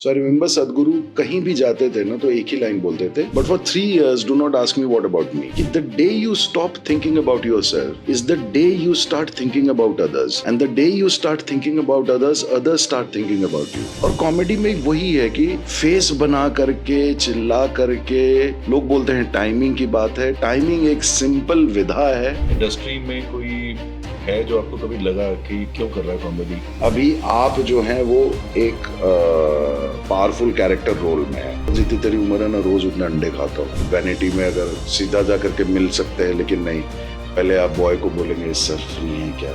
So I remember Sadhguru कहीं भी जाते थे ना तो एक ही लाइन बोलते थे, but for 3 years do not ask me what about me. The day you stop thinking about yourself is the day you start thinking about others, and the day you start thinking about others, others start thinking about you. और comedy में वही है कि face बना करके चिल्ला करके लोग बोलते हैं टाइमिंग की बात है. टाइमिंग एक सिंपल विधा है. इंडस्ट्री में कोई है जो आपको कभी लगा कि क्यों कर रहा है कॉमेडी? अभी आप जो हैं वो एक पावरफुल कैरेक्टर रोल में है. जितनी तेरी उम्र है ना, रोज उतने अंडे खाता हूँ. वैनिटी में अगर सीधा जा करके मिल सकते हैं, लेकिन नहीं, पहले आप बॉय को बोलेंगे सर फ्री हैं क्या.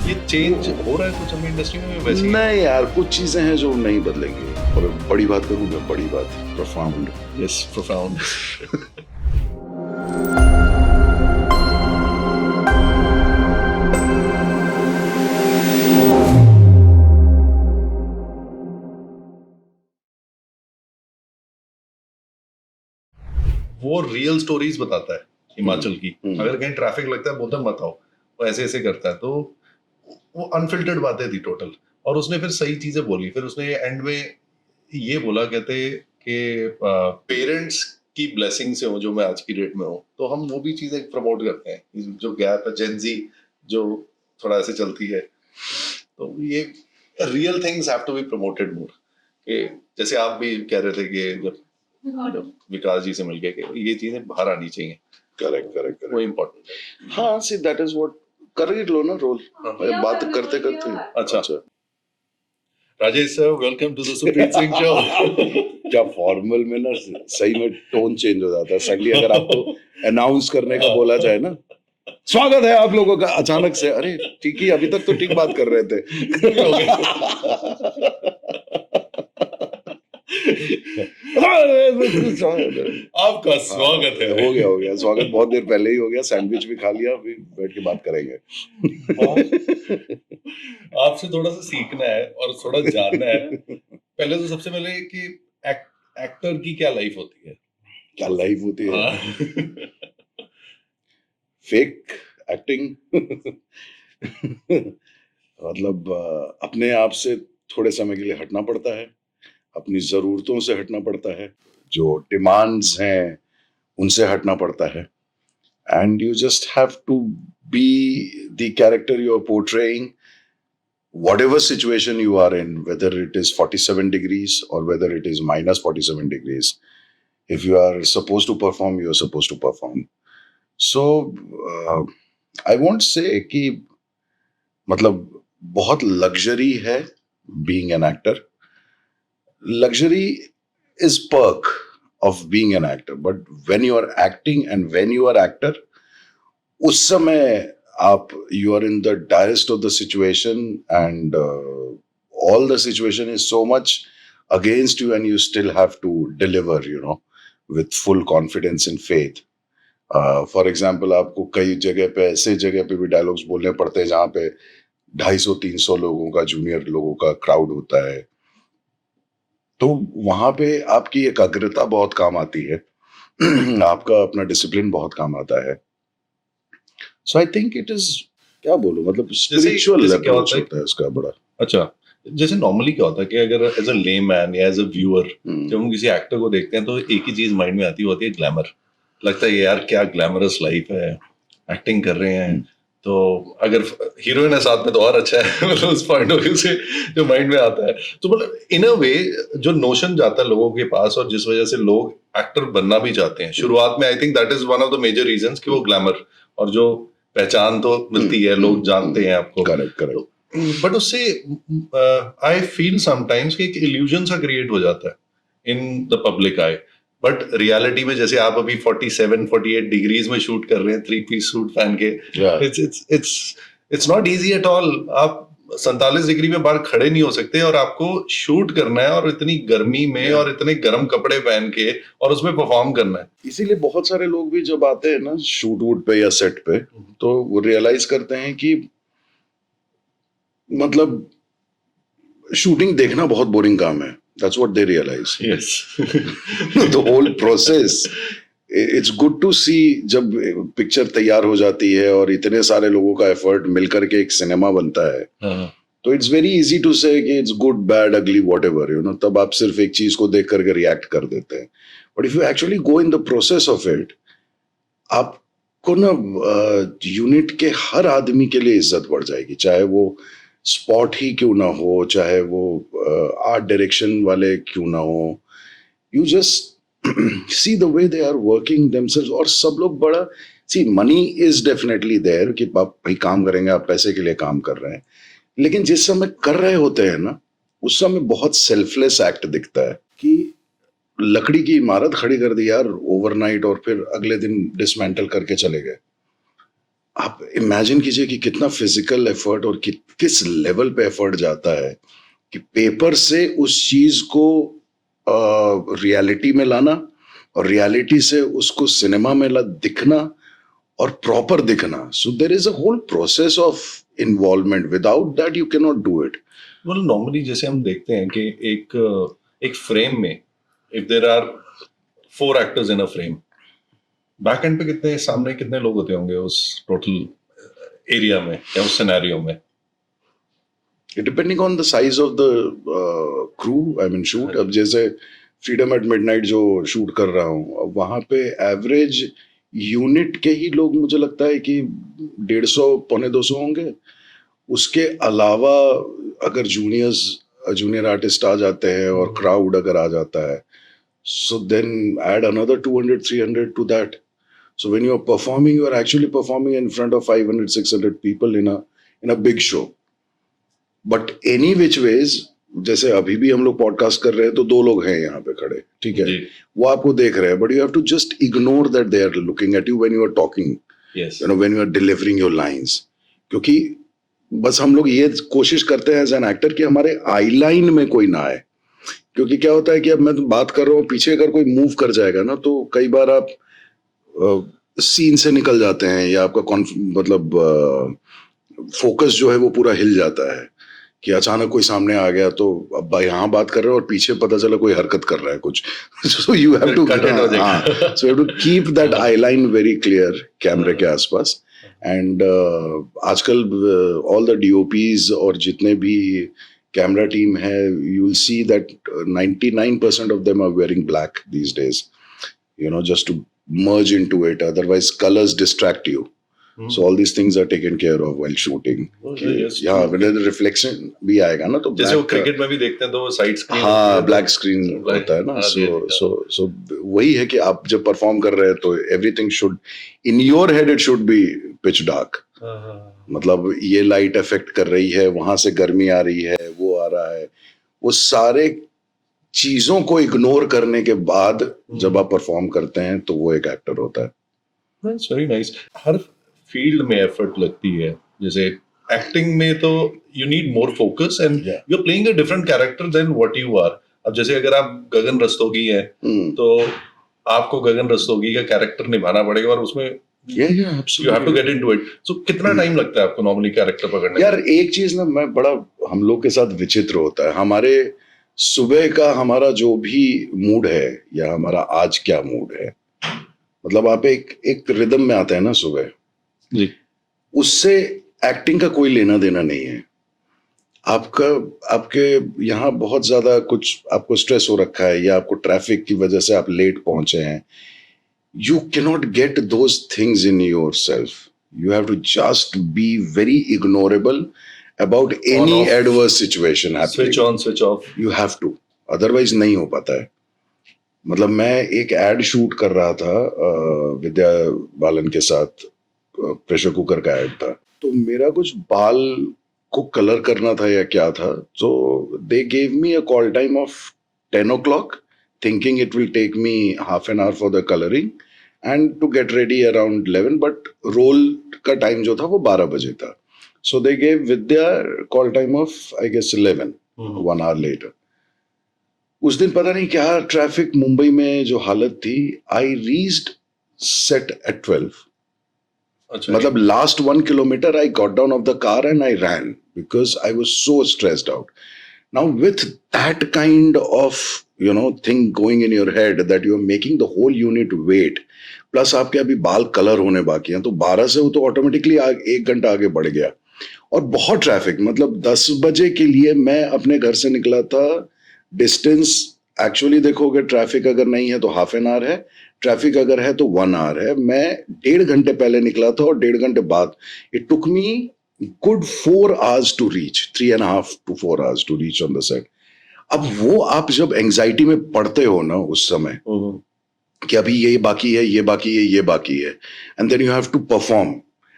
ये चेंज हो रहा है कुछ हमें इंडस्ट्री में वैसे? नहीं यार, कुछ चीजें हैं जो नहीं बदलेंगी. और बड़ी बात करूँ मैं, बड़ी बात, प्रोफाउंड. Yes, profound. वो रियल स्टोरीज बताता है हिमाचल की. अगर कहीं ट्रैफिक लगता है बोलता है मत आओ, वो ऐसे ऐसे करता है. तो वो अनफिल्टर्ड बातें थी टोटल. और उसने फिर सही चीजें बोली. फिर उसने एंड में ये बोला, कहते कि पेरेंट्स की ब्लेसिंग से हो जो मैं आज की डेट में हूँ. तो हम वो भी चीजें प्रमोट करते हैं. जो गैप है जेनजी जो थोड़ा ऐसे चलती है, तो ये real things have to be promoted more. जैसे आप भी कह रहे थे कि जब विकास जी से मिलके कि ये चीजें बाहर आनी चाहिए. करेक्ट. वो इम्पोर्टेंट है. हाँ, सी दैट इज व्हाट. कर लो ना रोल. बात करते करते. अच्छा, Rajesh sir, welcome to the Supreet Singh show. क्या फॉर्मल में ना सही में टोन चेंज हो जाता है सडनली. अगर आपको अनाउंस करने का बोला जाए ना, स्वागत है आप लोगों का, अचानक से अरे ठीक ही, अभी तक तो ठीक बात कर रहे थे. आपका स्वागत है. हो गया स्वागत बहुत देर पहले ही हो गया. सैंडविच भी खा लिया, अभी बैठ के बात करेंगे. आपसे थोड़ा सा सीखना है और थोड़ा जानना है. पहले तो सबसे पहले कि एक्टर की क्या लाइफ होती है? क्या लाइफ होती है? Fake acting. मतलब अपने आप से थोड़े समय के लिए हटना पड़ता है, अपनी जरूरतों से हटना पड़ता है, जो डिमांड्स हैं उनसे हटना पड़ता है. And you just have to be the character you are portraying, whatever situation you are in, whether it is 47 degrees or whether it is minus 47 degrees. If you are supposed to perform, you are supposed to perform. So I won't say कि मतलब बहुत luxury है being an actor. Luxury is perk of being an actor, but when you are acting and when you are actor, उस समय आप you are in the direst of the situation, and all the situation is so much against you, and you still have to deliver, with full confidence and faith. For example, आपको कई जगह पे, ऐसे जगह पे भी डायलॉग्स बोलने पड़ते हैं जहाँ पे 250-300 लोगों का, जूनियर लोगों का क्राउड होता है. तो वहां पे आपकी एकाग्रता बहुत काम आती है. आपका अपना डिसिप्लिन बहुत काम आता है. So I think it is, क्या बोलूं, मतलब spiritual approach होता है इसका बड़ा. अच्छा, जैसे नॉर्मली क्या होता है कि अगर एज अ लेमैन या एज अ व्यूअर जब हम किसी एक्टर को देखते हैं तो एक ही चीज माइंड में आती होती है, ग्लैमर. लगता है यार क्या ग्लैमरस लाइफ है, एक्टिंग कर रहे हैं. तो अगर हीरोइन है साथ में तो और अच्छा है. मतलब उस पॉइंट ऑफ व्यू से जो माइंड में आता है, तो मतलब इन अ वे जो नोशन जाता है लोगों के पास, और जिस वजह से लोग एक्टर बनना भी चाहते हैं शुरुआत में, I think that is one of the major reasons कि वो ग्लैमर और जो पहचान तो मिलती है, लोग जानते हैं आपको. करेक्ट. बट उससे आई फील समटाइम्स कि एक इल्यूजन सा क्रिएट हो जाता है in the public I. But reality में जैसे आप अभी 47-48 डिग्रीज में शूट कर रहे हैं 3-piece सूट पहन के, it's not easy at all. आप 47 डिग्री में बाहर खड़े नहीं हो सकते और आपको शूट करना है, और इतनी गर्मी में और इतने गर्म कपड़े पहन के, और उसमें परफॉर्म करना है. इसीलिए बहुत सारे लोग भी जब आते हैं ना शूट वूट पे या सेट पे, तो वो रियलाइज करते हैं कि मतलब शूटिंग देखना बहुत बोरिंग काम है. That's what they realize. Yes. The whole process. It's good to see जब पिक्चर तैयार हो जाती है और इतने सारे लोगों का एफर्ट मिलकर के एक सिनेमा बनता है. तो इट्स वेरी इजी टू से कि इट्स गुड बैड अगली वॉट एवर, यू नो, तब आप सिर्फ एक चीज को देख करके रिएक्ट कर देते हैं. But if you actually go in the process of it, आपको ना यूनिट के हर आदमी के लिए इज्जत बढ़ जाएगी, चाहे वो स्पॉट ही क्यों ना हो, चाहे वो आर्ट डायरेक्शन वाले क्यों ना हो. You just see the way they are working themselves. और सब लोग बड़ा, see money is definitely there कि आप भाई काम करेंगे, आप पैसे के लिए काम कर रहे हैं, लेकिन जिस समय कर रहे होते हैं ना, उस समय बहुत सेल्फलेस एक्ट दिखता है कि लकड़ी की इमारत खड़ी कर दी यार ओवरनाइट और फिर अगले दिन डिसमेंटल करके चले गए. आप इमेजिन कीजिए कि कितना फिजिकल एफर्ट और किस लेवल पे एफर्ट जाता है कि पेपर से उस चीज को रियलिटी में लाना, और रियलिटी से उसको सिनेमा में दिखना और प्रॉपर दिखना. So there is a whole process of involvement. Without that you can not do it. well normally जैसे हम देखते हैं कि एक फ्रेम में if there are 4 actors in a frame, back end पे कितने सामने कितने लोग होते होंगे उस टोटल एरिया में या उस सिनेरियो में? Depending on the size of the crew, I mean shoot. अब जैसे फ्रीडम एट मिडनाइट जो शूट कर रहा हूँ, वहां पे एवरेज यूनिट के ही लोग मुझे लगता है कि 150 पौने 200 होंगे. उसके अलावा अगर जूनियर आर्टिस्ट आ जाते हैं और क्राउड अगर आ जाता है, so then add another 200-300 to that. So when you are performing, you are actually performing in front of 500-600 people in a big show. But any which ways, जैसे अभी भी हम लोग पॉडकास्ट कर रहे हैं तो 2 लोग हैं यहाँ पे खड़े, ठीक है, वो आपको देख रहे हैं, but you have to just ignore that they are looking at you when you are talking, you know, when you are delivering your lines. क्योंकि बस हम लोग ये कोशिश करते हैं एज एन एक्टर कि हमारे आई लाइन में कोई ना आए. क्योंकि क्या होता है कि अब मैं तो बात कर रहा हूँ, पीछे अगर कोई मूव कर जाएगा ना, तो कई बार आप सीन से निकल जाते हैं, या आपका मतलब फोकस जो है वो पूरा हिल जाता है कि अचानक कोई सामने आ गया, तो अब यहाँ बात कर रहे हो और पीछे पता चला कोई हरकत कर रहा है कुछ. So you have to so you have to keep that eye line very clear कैमरे के आसपास. एंड आजकल ऑल द DOPs और जितने भी camera team है, you will see that 99% of them are wearing black these days, you know, just to merge into it. Otherwise colors distract you. So all these things are taken care of while shooting. Yeah, when the reflection भी आएगा ना, तो जैसे वो cricket में भी देखते हैं तो साइड स्क्रीन, हाँ, ब्लैक स्क्रीन होता है ना. so वही है कि आप जब परफॉर्म कर रहे हैं तो everything should, in your head it should be pitch dark. मतलब ये लाइट इफेक्ट कर रही है, वहां से गर्मी आ रही है, वो आ रहा है, वो सारे चीजों को इग्नोर करने के बाद जब आप परफॉर्म करते हैं तो वो एक एक्टर होता है. That's very nice. हर फील्ड में एफर्ट लगती है. जैसे एक्टिंग में तो you need more focus and you are playing a different character then what you are. अब जैसे अगर आप गगन रस्तोगी हैं तो आपको गगन रस्तोगी का कैरेक्टर निभाना पड़ेगा और उसमें Yeah, absolutely. You have to get into it. So कितना टाइम लगता है आपको नॉर्मली कैरेक्टर पकड़ने? यार एक चीज ना मैं बड़ा हम लोग के साथ विचित्र होता है. हमारे सुबह का हमारा जो भी मूड है, या हमारा आज क्या मूड है, मतलब आप एक रिदम में आते हैं ना सुबह जी, उससे एक्टिंग का कोई लेना देना नहीं है. आपके यहाँ बहुत ज्यादा कुछ आपको स्ट्रेस हो रखा है, या आपको ट्रैफिक की वजह से आप लेट पहुंचे हैं. You cannot get those things in yourself. You have to just be very ignorable about any adverse situation happening. Switch on, switch off. You have to. Otherwise नहीं हो पाता है. मतलब मैं एक एड शूट कर रहा था विद्या बालन के साथ, प्रेशर कुकर का एड था, तो मेरा कुछ बाल को कलर करना था या क्या था, तो they gave me a call time of 10 o'clock, thinking it will take me half an hour for the coloring and to get ready around 11, but roll का टाइम जो था वो 12 बजे था. So they gave Vidya call time of I guess 11, 1 hour later. उस दिन पता नहीं क्या ट्रैफिक मुंबई में जो हालत थी, I reached set at 12. मतलब last 1 kilometer I got down of the car and I ran because I was so stressed out. Now with that kind of thing going in your head that you are making the whole unit wait, plus आपके अभी बाल colour होने बाकी हैं, तो 12 से वो तो ऑटोमेटिकली 1 घंटा आगे बढ़ गया. और बहुत ट्रैफिक, मतलब 10 बजे के लिए मैं अपने घर से निकला था। डिस्टेंस एक्चुअली देखोगे, ट्रैफिक अगर नहीं है तो हाफ एन आवर है, ट्रैफिक अगर है तो 1 आवर है। मैं 1.5 घंटे पहले निकला था और 1.5 घंटे बाद, it took me good 4 hours to reach, 3.5 to 4 hours to reach on the set. अब वो आप जब एंजाइटी में पढ़ते हो ना उस समय कि अभी ये बाकी है, ये बाकी है, ये बाकी है, and then you have to perform,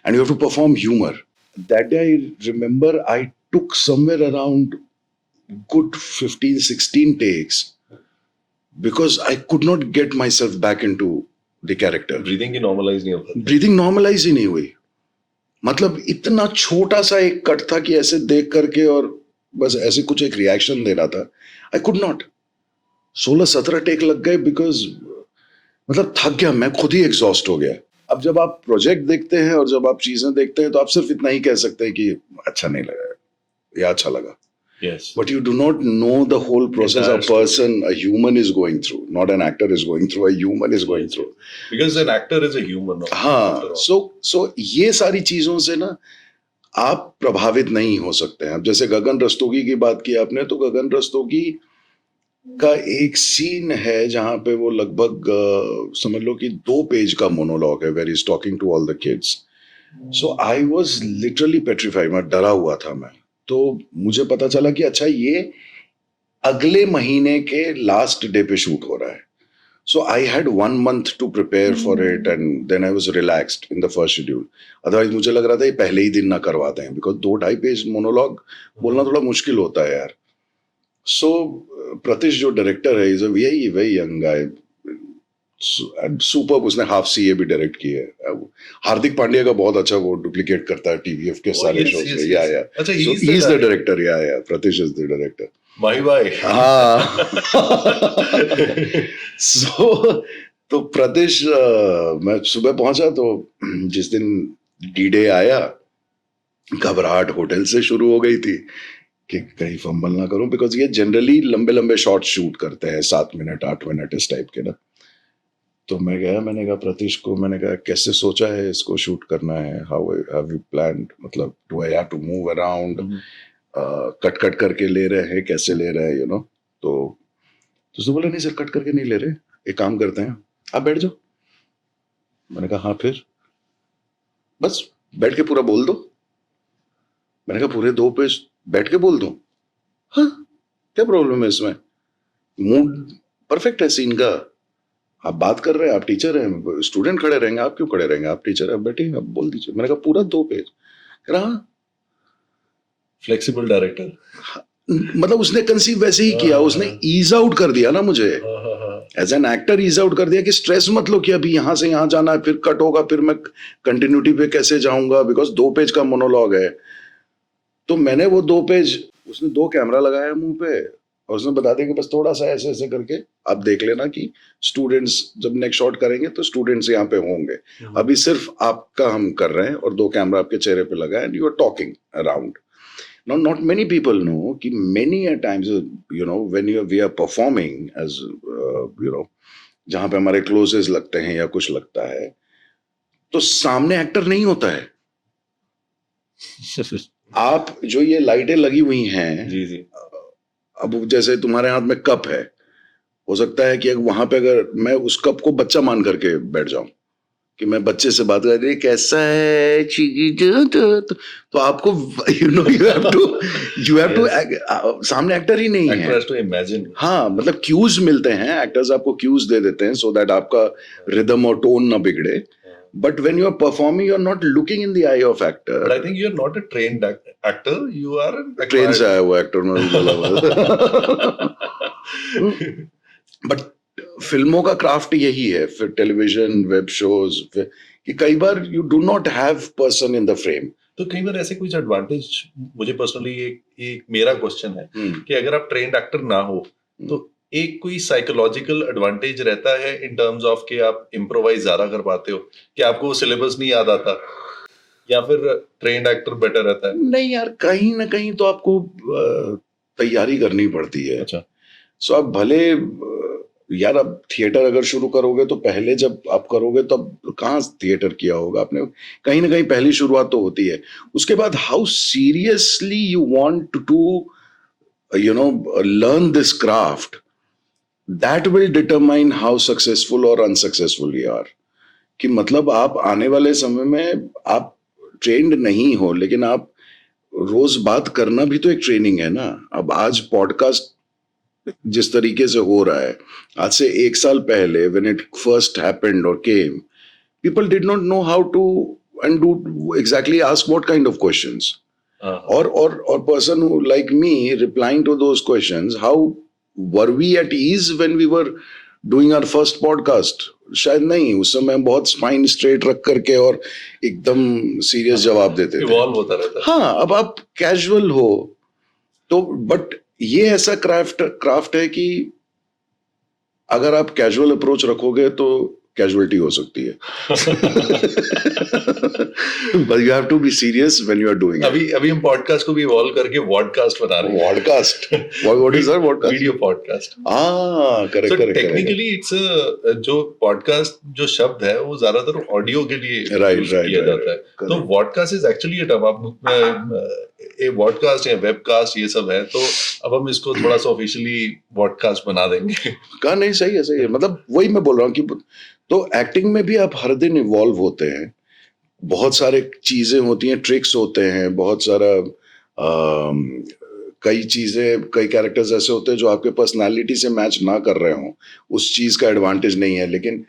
and you have to perform humour. That day I remember I took somewhere around good 15-16 takes because I could not get myself back into the character. Breathing की normalise नहीं होता। Breathing normalise ही नहीं हुई। मतलब इतना छोटा सा एक कट था कि ऐसे देख करके और बस ऐसे कुछ एक रिएक्शन देना था। I could not. 16-17 टेक लग गए बिकॉज मतलब थक गया, मैं खुद ही एग्जॉस्ट हो गया। अब जब आप प्रोजेक्ट देखते हैं और जब आप चीजें देखते हैं तो आप सिर्फ इतना ही कह सकते हैं कि अच्छा नहीं लगा या अच्छा लगा। Yes. But you do not know the whole process a Entire person, a human is going through. Not an actor is going through, a human is going through. Because an actor is a human. हाँ, so ये सारी चीजों से ना आप प्रभावित नहीं हो सकते हैं। अब जैसे गगन रस्तोगी की बात की आपने, तो गगन रस्तोगी का एक सीन है जहां पे वो लगभग समझ लो कि 2 पेज का मोनोलॉग है, where is talking to all the kids. So I was literally petrified, मैं डरा हुआ था मैं। तो मुझे पता चला कि अच्छा ये अगले महीने के लास्ट डे पे शूट हो रहा है। So I had 1 month to prepare for it and then I was relaxed in the first schedule. Otherwise मुझे लग रहा था ये पहले ही दिन ना करवाते हैं, बिकॉज 2-2.5 पेज मोनोलॉग बोलना थोड़ा मुश्किल होता है यार। सो प्रतिश जो डायरेक्टर है, is a very very young guy and superb. उसने हाफ सीए भी डायरेक्ट की है। हार्दिक पांड्या का बहुत अच्छा वो डुप्लीकेट करता है टीवीएफ के सारे yes, शोज yes, में। yes. या अच्छा, so he's he is the the director. Yeah, Pratish is the director. माही भाई। हाँ। so तो प्रतिश मैं सुबह पहुंचा तो जिस दिन डी डे आया, घबराहट होटल से शुरू हो गई थी कि कहीं फंबल ना करूं, बिकॉज ये जनरली लंबे लंबे शॉट शूट करते हैं, 7 मिनट 8 मिनट इस टाइप के ना। तो मैं गया, मैंने कहा प्रतीश को, मैंने कहा कैसे सोचा है इसको शूट करना है, हाउ हैव यू प्लान्ड, मतलब do I have to move around, cut cut करके ले रहे हैं, कैसे ले रहे हैं, यू नो। तो उसने बोला नहीं सर, कट करके नहीं ले रहे, एक काम करते हैं आप बैठ जाओ। मैंने कहा हाँ फिर, बस बैठ के पूरा बोल दो। मैंने कहा पूरे 2 पेज बैठ के बोल दो? हाँ, क्या प्रॉब्लम है इसमें, मूड परफेक्ट है सीन का, आप बात कर रहे हैं, आप टीचर हैं, स्टूडेंट खड़े रहेंगे, आप क्यों खड़े रहेंगे, आप टीचर हैं, बैठिए आप बोल दीजिए। मैंने कहा पूरा 2 पेज? कह रहा हाँ। फ्लेक्सिबल डायरेक्टर, मतलब उसने कंसीव वैसे ही किया, उसने ईज आउट कर दिया ना मुझे, as an actor ease out कर दिया कि स्ट्रेस मत लो कि अभी यहां से यहां जाना है, फिर कट होगा, फिर मैं कंटिन्यूटी पे कैसे जाऊंगा, बिकॉज 2 पेज का मोनोलॉग है। तो मैंने वो 2 पेज, उसने 2 कैमरा लगाया मुंह पे और उसने बता दिया कि बस थोड़ा सा ऐसे ऐसे करके आप देख लेना कि स्टूडेंट्स जब नेक्स्ट शॉट करेंगे तो स्टूडेंट्स यहाँ पे होंगे, अभी सिर्फ आपका हम कर रहे हैं और 2 कैमरा आपके चेहरे पे लगा है and you are talking around. Now, not many people know कि many a times, you know, when we are performing as, you know, जहाँ पे हमारे क्लोजेस लगते हैं या कुछ लगता है, तो सामने एक्टर नहीं होता है। आप जो ये लाइटें लगी हुई हैं, जी जी, अब जैसे तुम्हारे हाथ में कप है, हो सकता है कि वहां पे अगर मैं उस कप को बच्चा मान करके बैठ जाऊं कि मैं बच्चे से बात कर रही, कैसा है तो आपको यू हैव टू सामने एक्टर ही नहीं है, टू इमेजिन। हाँ, मतलब क्यूज मिलते हैं, एक्टर्स आपको क्यूज दे देते हैं सो दैट आपका रिदम और टोन ना बिगड़े, but when you are performing you are not looking in the eye of actor. But I think you are not a trained actor, you are train से आया हुआ एक्टर में बोला। But फिल्मों का क्राफ्ट यही है, फिर टेलीविजन, वेब शोज, कि कई बार you do not have person in the frame. तो कई बार ऐसे कुछ एडवांटेज, मुझे पर्सनली एक मेरा क्वेश्चन है कि अगर आप ट्रेन्ड एक्टर ना हो तो एक कोई साइकोलॉजिकल एडवांटेज रहता है इन टर्म्स ऑफ कि आप इम्प्रोवाइज ज्यादा कर पाते हो, कि आपको सिलेबस नहीं याद आता, या फिर ट्रेन्ड एक्टर बेटर रहता है? नहीं यार, कहीं ना कहीं तो आपको तैयारी करनी पड़ती है। अच्छा, सो आप भले यार अब थिएटर अगर शुरू करोगे तो पहले जब आप करोगे तब कहाँ थिएटर किया होगा आपने, कहीं ना कहीं पहली शुरुआत तो होती है। उसके बाद how seriously you want to learn this craft, that will determine how successful or unsuccessful you are। कि मतलब आप आने वाले समय में आप ट्रेंड नहीं हो, लेकिन आप रोज बात करना भी तो एक ट्रेनिंग है ना। अब आज पॉडकास्ट जिस तरीके से हो रहा है, आज से 1 साल पहले व्हेन इट फर्स्ट हैपेंड और केम, people did not know how to and do exactly ask what kind of questions, or person who like me replying to those questions, how were we at ease when we were doing our first podcast? शायद नहीं, उस समय हम बहुत spine straight रख करके और एकदम सीरियस जवाब देते थे। इवॉल्व होता रहता है। हाँ, अब आप कैजुअल हो तो, बट ये ऐसा क्राफ्ट है कि अगर आप कैजुअल अप्रोच रखोगे तो कैजुअलिटी हो सकती है। But you have to be serious when you are doing it. अभी हम पॉडकास्ट को भी इवॉल्व करके वॉडकास्ट बना रहे हैं। Vodcast, what is that? Vodcast, video podcast. Correct correct. Technically it's जो पॉडकास्ट जो शब्द है वो ज्यादातर ऑडियो के लिए यूज किया जाता है। तो vodcast is actually a term. आप वॉडकास्ट या वेबकास्ट ये सब है, तो अब हम इसको थोड़ा सा ऑफिशियली वॉडकास्ट बना देंगे। कहा नहीं, सही है सही है। मतलब वही मैं बोल रहा हूँ कि तो एक्टिंग में भी आप हर दिन इवॉल्व होते हैं, बहुत सारे चीजें होती हैं, ट्रिक्स होते हैं, बहुत सारा कई चीजें, कई कैरेक्टर्स ऐसे होते हैं जो आपके पर्सनालिटी से मैच ना कर रहे हों, उस चीज का एडवांटेज नहीं है। लेकिन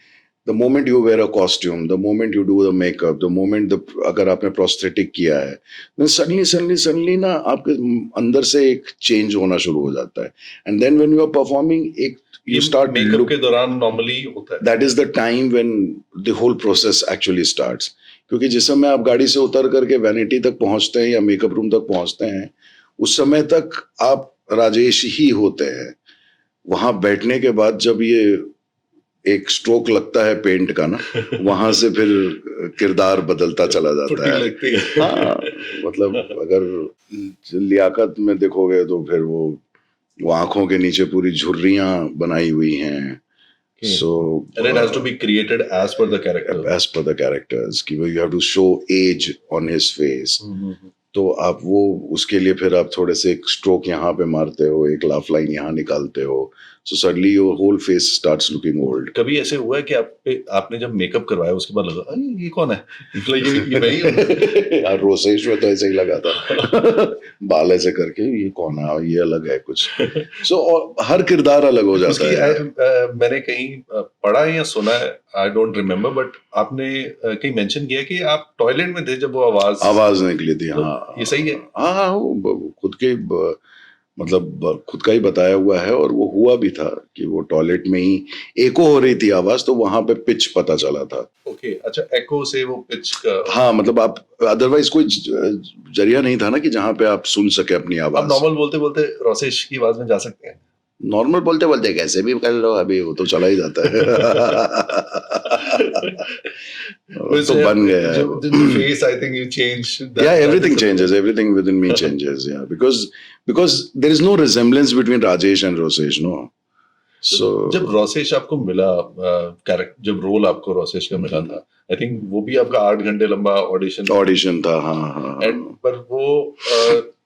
the moment you wear a costume, the moment you do the makeup, the moment अगर आपने प्रोस्थेटिक किया है, सडनली ना आपके अंदर से एक चेंज होना शुरू हो जाता है। And then when you are performing, एक you start मेकअप के दौरान नॉर्मली होता है। That is the time when the whole process actually starts। क्योंकि जिस समय आप गाड़ी से उतर करके वैनिटी तक पहुंचते हैं या मेकअप रूम तक पहुंचते हैं, उस समय तक आप राजेश ही होते हैं। वहां बैठने के बाद जब ये एक स्ट्रोक लगता है पेंट का ना, वहां से फिर किरदार बदलता चला जाता है। लगती है। हाँ, मतलब अगर लियाकत में देखोगे तो फिर वो आंखों के नीचे पूरी झुर्रियां बनाई हुई हैं। So and it has to be created as per the character. As per the characters, कि you have to show age on his face। तो आप वो उसके लिए फिर आप थोड़े से एक स्ट्रोक यहाँ पे मारते हो, एक लाफ लाइन यहाँ निकालते हो, so suddenly your whole face starts looking old। कभी ऐसे हुआ है कि आपने जब मेकअप करवाया उसके बाद लगा अरे ये कौन है? ये वही है। यार रोसेश में तो ऐसे ही लगा था। बाल ऐसे करके ये कौन है, ये अलग है कुछ। so हर किरदार अलग हो जाता है। मैंने कहीं पढ़ा है या सुना है, आई डोंट रिमेम्बर, बट आपने कहीं मेंशन किया कि आप टॉयलेट में थे जब वो आवाज निकली थी। तो हाँ, ये सही है? हाँ, खुद के मतलब खुद का ही बताया हुआ है, और वो हुआ भी था कि वो टॉयलेट में ही एको हो रही थी आवाज, तो वहां पे पिच पता चला था। ओके, अच्छा, एको से वो पिच का। हाँ, मतलब आप अदरवाइज कोई जरिया नहीं था ना कि जहां पे आप सुन सके अपनी आवाज। आप नॉर्मल बोलते बोलते रोसेश की आवाज में जा सकते हैं। नॉर्मल बोलते बोलते कैसे भी कर लो, अभी वो तो चला ही जाता है। तो बन गया है। face, I think you change that, yeah, everything changes, everything within me changes, yeah, because there is no resemblance between Rajesh and Rosesh, no। So जब रोसेश आपको मिला, कैरेक्टर जब रोल आपको रोसेश का मिला था, आई थिंक वो भी आपका 8 घंटे लंबा ऑडिशन था। हाँ। एंड पर वो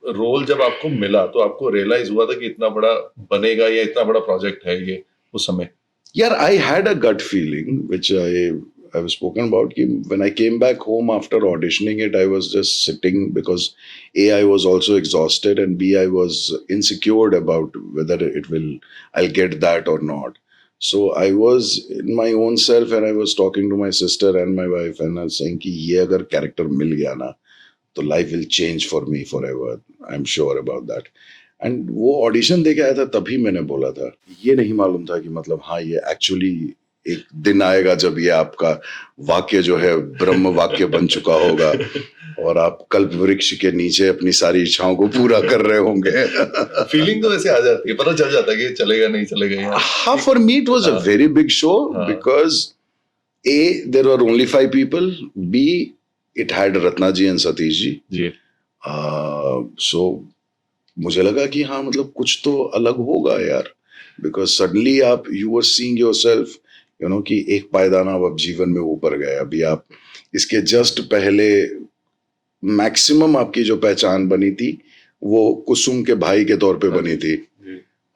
रोल जब आपको मिला तो आपको रियलाइज हुआ था कि इतना बड़ा बनेगा या इतना बड़ा प्रोजेक्ट है ये उस समय? यार, I had a gut feeling which I've spoken about कि when I came back home after auditioning it, I was just sitting because A, I was also exhausted, and B, I was insecure about whether I'll get that or not. So I was in my own self and I was talking to my sister and my wife and I was saying कि ये अगर character मिल गया ना तो life will change for me forever. I'm sure about that. And वो audition दे के आया था, तभी मैंने बोला था। ये नहीं मालूम था कि मतलब हाँ, ये एक्चुअली एक दिन आएगा जब ये आपका वाक्य जो है ब्रह्म वाक्य बन चुका होगा और आप कल्प वृक्ष के नीचे अपनी सारी इच्छाओं को पूरा कर रहे होंगे। फीलिंग तो ऐसे आ जाती है, पता चल जाता है कि चलेगा नहीं चलेगा। हाँ, for me it was a very big show because A, there were only 5 people, B, it had Ratna ji and Satish ji. So मुझे लगा कि हाँ, मतलब कुछ तो अलग होगा यार। बिकॉज सडनली आप you were seeing yourself you know कि एक पायदान अब जीवन में ऊपर गए, अभी आप इसके जस्ट पहले मैक्सिमम आपकी जो पहचान बनी थी वो कुसुम के भाई के तौर पे बनी थी,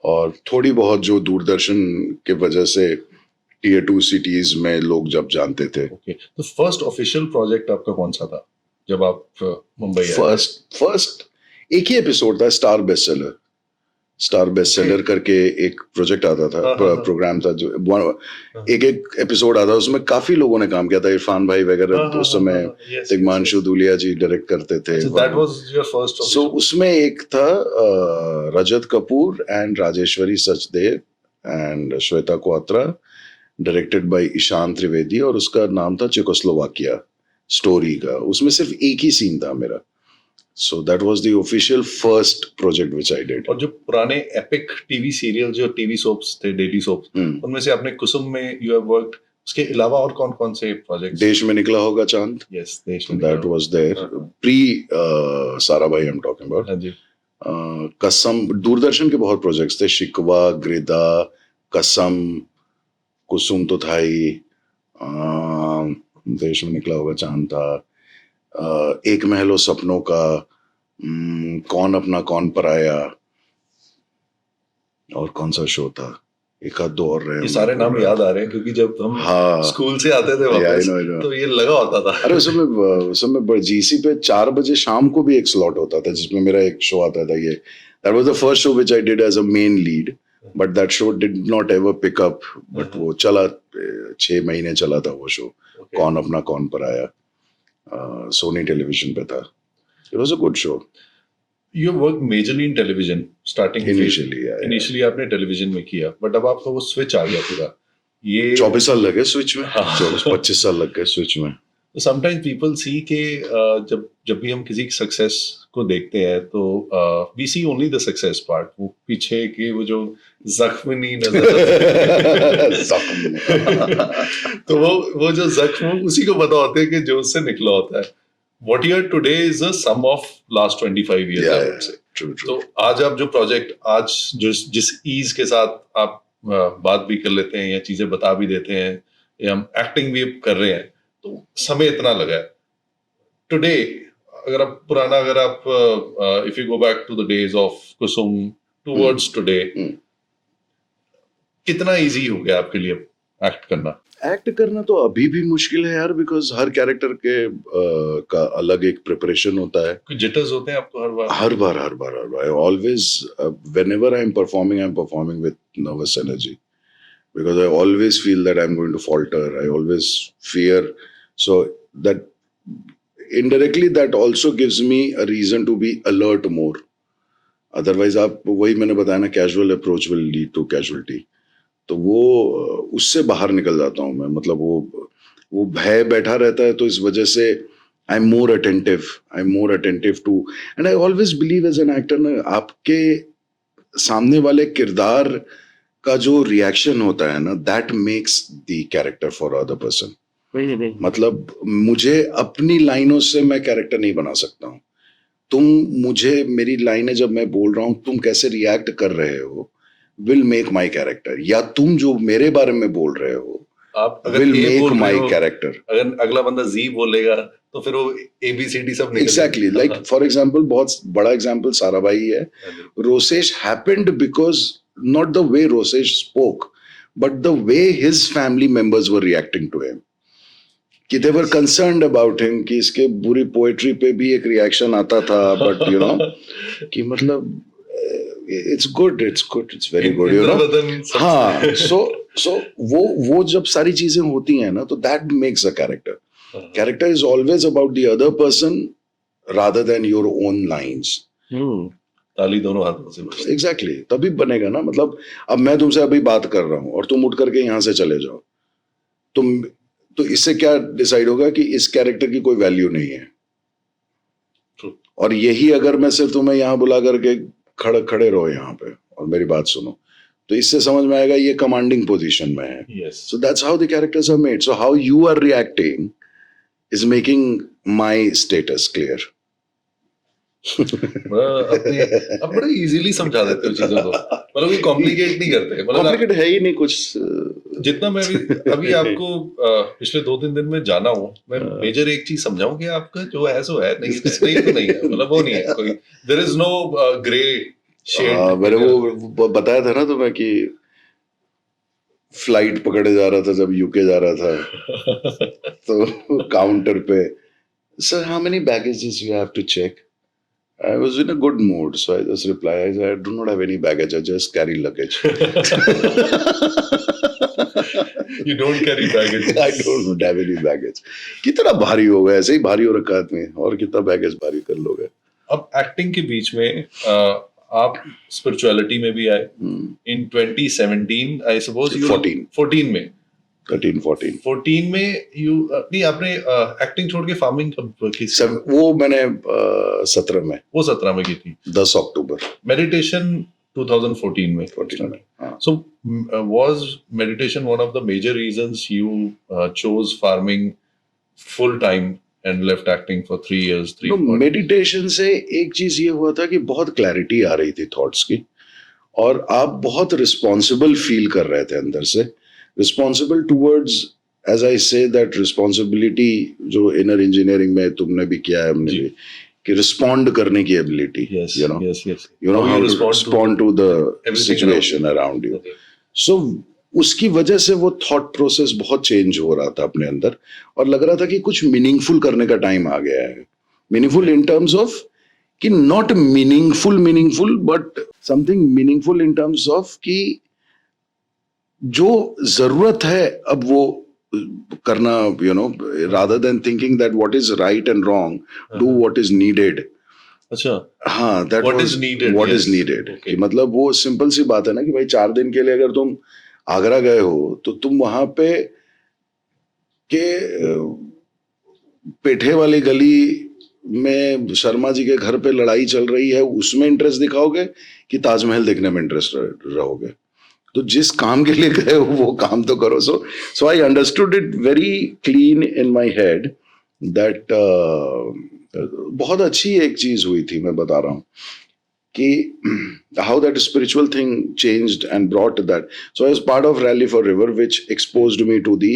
और थोड़ी बहुत जो दूरदर्शन के वजह से टीयर 2 सिटीज में लोग जब जानते थे। ओके, तो फर्स्ट ऑफिशियल प्रोजेक्ट आपका कौन सा था जब आप मुंबई आए? फर्स्ट एक ही एपिसोड था, स्टार बेस्ट सेलर करके एक प्रोजेक्ट आता था, प्रोग्राम था जो एक एपिसोड आता, उसमें काफी लोगों ने काम किया था, इरफान भाई वगैरह उस समय, तिग्मांशु धूलिया जी डायरेक्ट करते थे। That was your first? So उसमें एक था Rajat Kapoor and Rajeshwari Sachdev and Shweta Kwatra, directed by Ishaan Trivedi, और उसका नाम था चेकोस्लोवाकिया स्टोरी का। उसमें सिर्फ एक ही सीन था मेरा। So that was the official first project which I did. और जो पुराने एपिक टीवी सीरियल जो टीवी सोप्स थे, डेली सोप्स, उनमें से आपने कुसुम में यू हैव वर्कड, उसके अलावा और कौन-कौन से प्रोजेक्ट्स? देश में निकला होगा चांद, यस, देश में that was there pre Sarabhai I'm talking about. हाँ जी। कसम, दूरदर्शन के बहुत प्रोजेक्ट्स थे, शिकवा, ग्रेदा, कसम, कुसुम तो था ही, देश में निकला होगा चांद था, एक महलो सपनों का, कौन अपना कौन पराया, और कौन सा शो था, एक आध दो और रहे। ये सारे नाम याद आ रहे हैं क्योंकि जब हम स्कूल से आते थे वापस तो ये लगा होता था। अरे उसमें जीसी पे 4 बजे शाम को भी एक स्लॉट होता था जिसमें मेरा एक शो आता था। ये that was the first show which I did as a main lead, but that show did not ever pick up, but वो चला 6 महीने चला था वो शो, कौन अपना कौन पराया, सोनी टेलीविजन पे था। It was a good show. You worked majorly in television starting initially, initially आपने टेलीविजन में किया, बट अब आपका वो स्विच आ गया पूरा। ये 24 साल लगे स्विच में, 25 साल लग गए स्विच में। समटाइम्स पीपल सी के जब भी हम किसी सक्सेस को देखते हैं तो we see only the success part, वो पीछे के वो जो जख्म नहीं नजर तो वो जो जख्म उसी को पता होता है कि जो उससे निकला होता है। What you are today is a sum of last 25 years, I would say. True. तो आज आप जो प्रोजेक्ट आज जिस ईज के साथ आप बात भी कर लेते हैं या चीजें बता भी देते हैं या हम एक्टिंग भी कर रहे हैं, तो समय इतना लगा है। टुडे अगर आप if you go back to the days of Kusum towards today, कितना इजी हो गया आपके लिए एक्ट करना? एक्ट करना तो अभी भी मुश्किल है यार, बिकॉज हर कैरेक्टर के का अलग एक प्रिपरेशन होता है। कुछ जिटर्स होते हैं आपको हर बार I always whenever I am performing with nervous energy, because I always feel that I am going to falter, I always fear, so that indirectly that also gives me a reason to be alert more. Otherwise आप वही मैंने बताया ना, casual approach will lead to casualty, तो वो उससे बाहर निकल जाता हूँ मैं। मतलब वो भय बैठा रहता है, तो इस वजह से I am more attentive to, and I always believe as an actor ना, आपके सामने वाले किरदार का जो रिएक्शन होता है ना, that makes the character for other person. मतलब मुझे अपनी लाइनों से मैं कैरेक्टर नहीं बना सकता हूँ। तुम मुझे मेरी लाइनें जब मैं बोल रहा हूँ, तुम कैसे रिएक्ट कर रहे हो will make my character, या तुम जो मेरे बारे में बोल रहे हो आप will make my character। अगर अगला बंदा जी बोलेगा तो फिर वो ABCD सब निकल exactly, like for example, बहुत बड़ा एग्जांपल साराभाई है। Rosesh happened because not the way Rosesh spoke, but the way his family members were reacting to him, कि they were concerned about him, कि इसके बुरी पोएट्री पे भी एक रिएक्शन आता था, but you know कि मतलब it's very good, you know। हाँ, so वो जब सारी चीजें होती हैं ना, तो that makes a character is always about the other person rather than your own lines। ताली दोनों हाथों से exactly, तभी बनेगा ना। मतलब अब मैं तुमसे अभी बात कर रहा हूँ और तुम उठ करके यहाँ से चले जाओ, तो इससे क्या डिसाइड होगा कि इस कैरेक्टर की कोई वैल्यू नहीं है। और यही अगर मैं सिर्फ तुम्हें यहाँ बुला करके खड़े रहो यहाँ पे और मेरी बात सुनो, तो इससे समझ में आएगा ये कमांडिंग पोजीशन में है। So that's how the characters are made. So how you are reacting is making my status clear. अपने अब बड़े इजीली समझा देते हो चीजों को, मतलब ये कॉम्प्लिकेट नहीं करते, मतलब कॉम्प्लिकेट है ही नहीं कुछ। जितना मैं अभी आपको पिछले 2-3 दिन में जाना हूँ, मैं मेजर एक चीज समझाऊं कि आपका जो है सो है, नहीं तो नहीं है, मतलब वो नहीं है कोई, there is no grey shade. मैंने वो बताया था ना तुम्हें कि फ्लाइट पकड़े जा रहा था जब यूके जा रहा था, तो काउंटर पे, sir how many baggages you have to check? I was in a good mood, so I just replied, I said, I do not have any baggage, I just carry luggage. You don't carry baggage. I don't have any baggage. कितना भारी हो गया, ऐसे ही भारी हो रखा आदमी, और कितना बैगेज भारी कर लोगे। अब एक्टिंग के बीच में आप स्पिरिचुअलिटी में भी आए इन 2017 आई सपोज, 14 में 14 में यू नहीं, आपने एक्टिंग छोड़ के फार्मिंग कब की? वो मैंने 17 में, वो 17 में की थी, 10 अक्टूबर। मेडिटेशन 2014 में। 14 में, हाँ। So was meditation one of the major reasons you chose farming full time and left acting for 3 years? No, meditation से एक चीज ये हुआ था कि बहुत क्लैरिटी आ रही थी थॉट्स की, और आप बहुत रिस्पॉन्सिबल फील कर रहे थे अंदर से, responsible towards, as I say that responsibility जो इनर इंजीनियरिंग में तुमने भी किया है, हमने भी, कि रिस्पॉन्ड करने की ability, you know how to respond to the situation around you. So उसकी वजह से वो थॉट प्रोसेस बहुत चेंज हो रहा था अपने अंदर, और लग रहा था कि कुछ मीनिंगफुल करने का टाइम आ गया है। मीनिंगफुल इन टर्म्स ऑफ कि not meaningful but something meaningful in terms of कि जो जरूरत है अब वो करना, you know, rather than thinking that what is right and wrong, do what is needed. अच्छा, हाँ, दैट व्हाट इज नीडेड कि मतलब वो सिंपल सी बात है ना कि भाई 4 दिन के लिए अगर तुम आगरा गए हो तो तुम वहां पे के पेठे वाली गली में शर्मा जी के घर पे लड़ाई चल रही है उसमें इंटरेस्ट दिखाओगे कि ताजमहल देखने में इंटरेस्ट रहोगे? तो जिस काम के लिए गए हो वो काम तो करो। So I understood it very clean in my head that बहुत अच्छी एक चीज हुई थी, मैं बता रहा हूँ कि how that spiritual thing changed and brought that. So I was part of Rally for River, which exposed me to the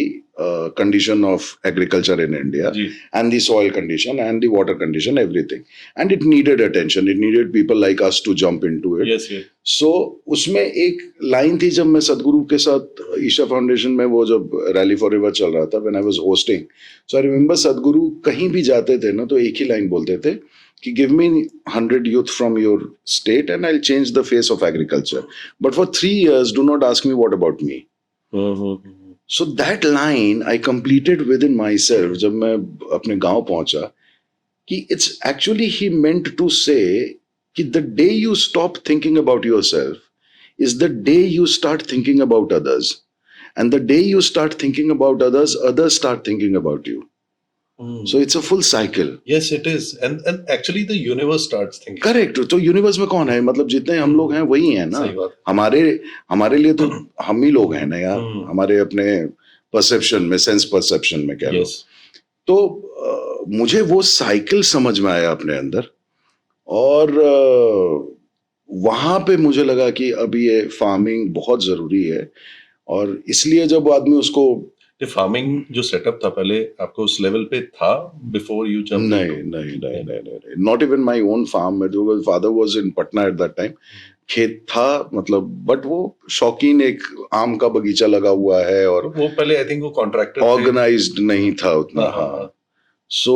condition of agriculture in India, and the soil condition and the water condition, everything. And it needed attention. It needed people like us to jump into it. Yes. So उसमें एक line थी जब मैं सदगुरु के साथ Isha foundation में वो जब रैली फॉर रिवर चल रहा था, when I was hosting. So I remember सदगुरु कहीं भी जाते थे ना तो एक ही लाइन बोलते थे कि give me 100 youth from your state and I'll change the face of agriculture. But for 3 years, do not ask me what about me. So that line I completed within myself जब मैं अपने गांव पहुंचा कि it's actually he meant to say कि the day you stop thinking about yourself is the day you start thinking about others. And the day you start thinking about others, others start thinking about you. So it's a full cycle. Yes, it is. And actually the universe starts thinking. Correct. तो universe में कौन है? मतलब जितने हम लोग हैं वही हैं ना। हमारे लिए तो हम ही लोग हैं ना यार, हमारे अपने परसेप्शन में, सेंस परसेप्शन में कह लो। तो मुझे वो साइकिल समझ में आया अपने अंदर, और वहां पे मुझे लगा कि अभी ये फार्मिंग बहुत जरूरी है, और इसलिए जब आदमी उसको फार्मिंग जो सेटअप था पहले आपको उस लेवल पे था बिफोर यू जंप? नहीं, not even my own farm. मेरे father was in Patna at that time, खेत था मतलब, बट वो शौकीन एक आम का बगीचा लगा हुआ है, और वो पहले आई थिंक वो कॉन्ट्रैक्टर ऑर्गेनाइज्ड नहीं था उतना। हाँ, सो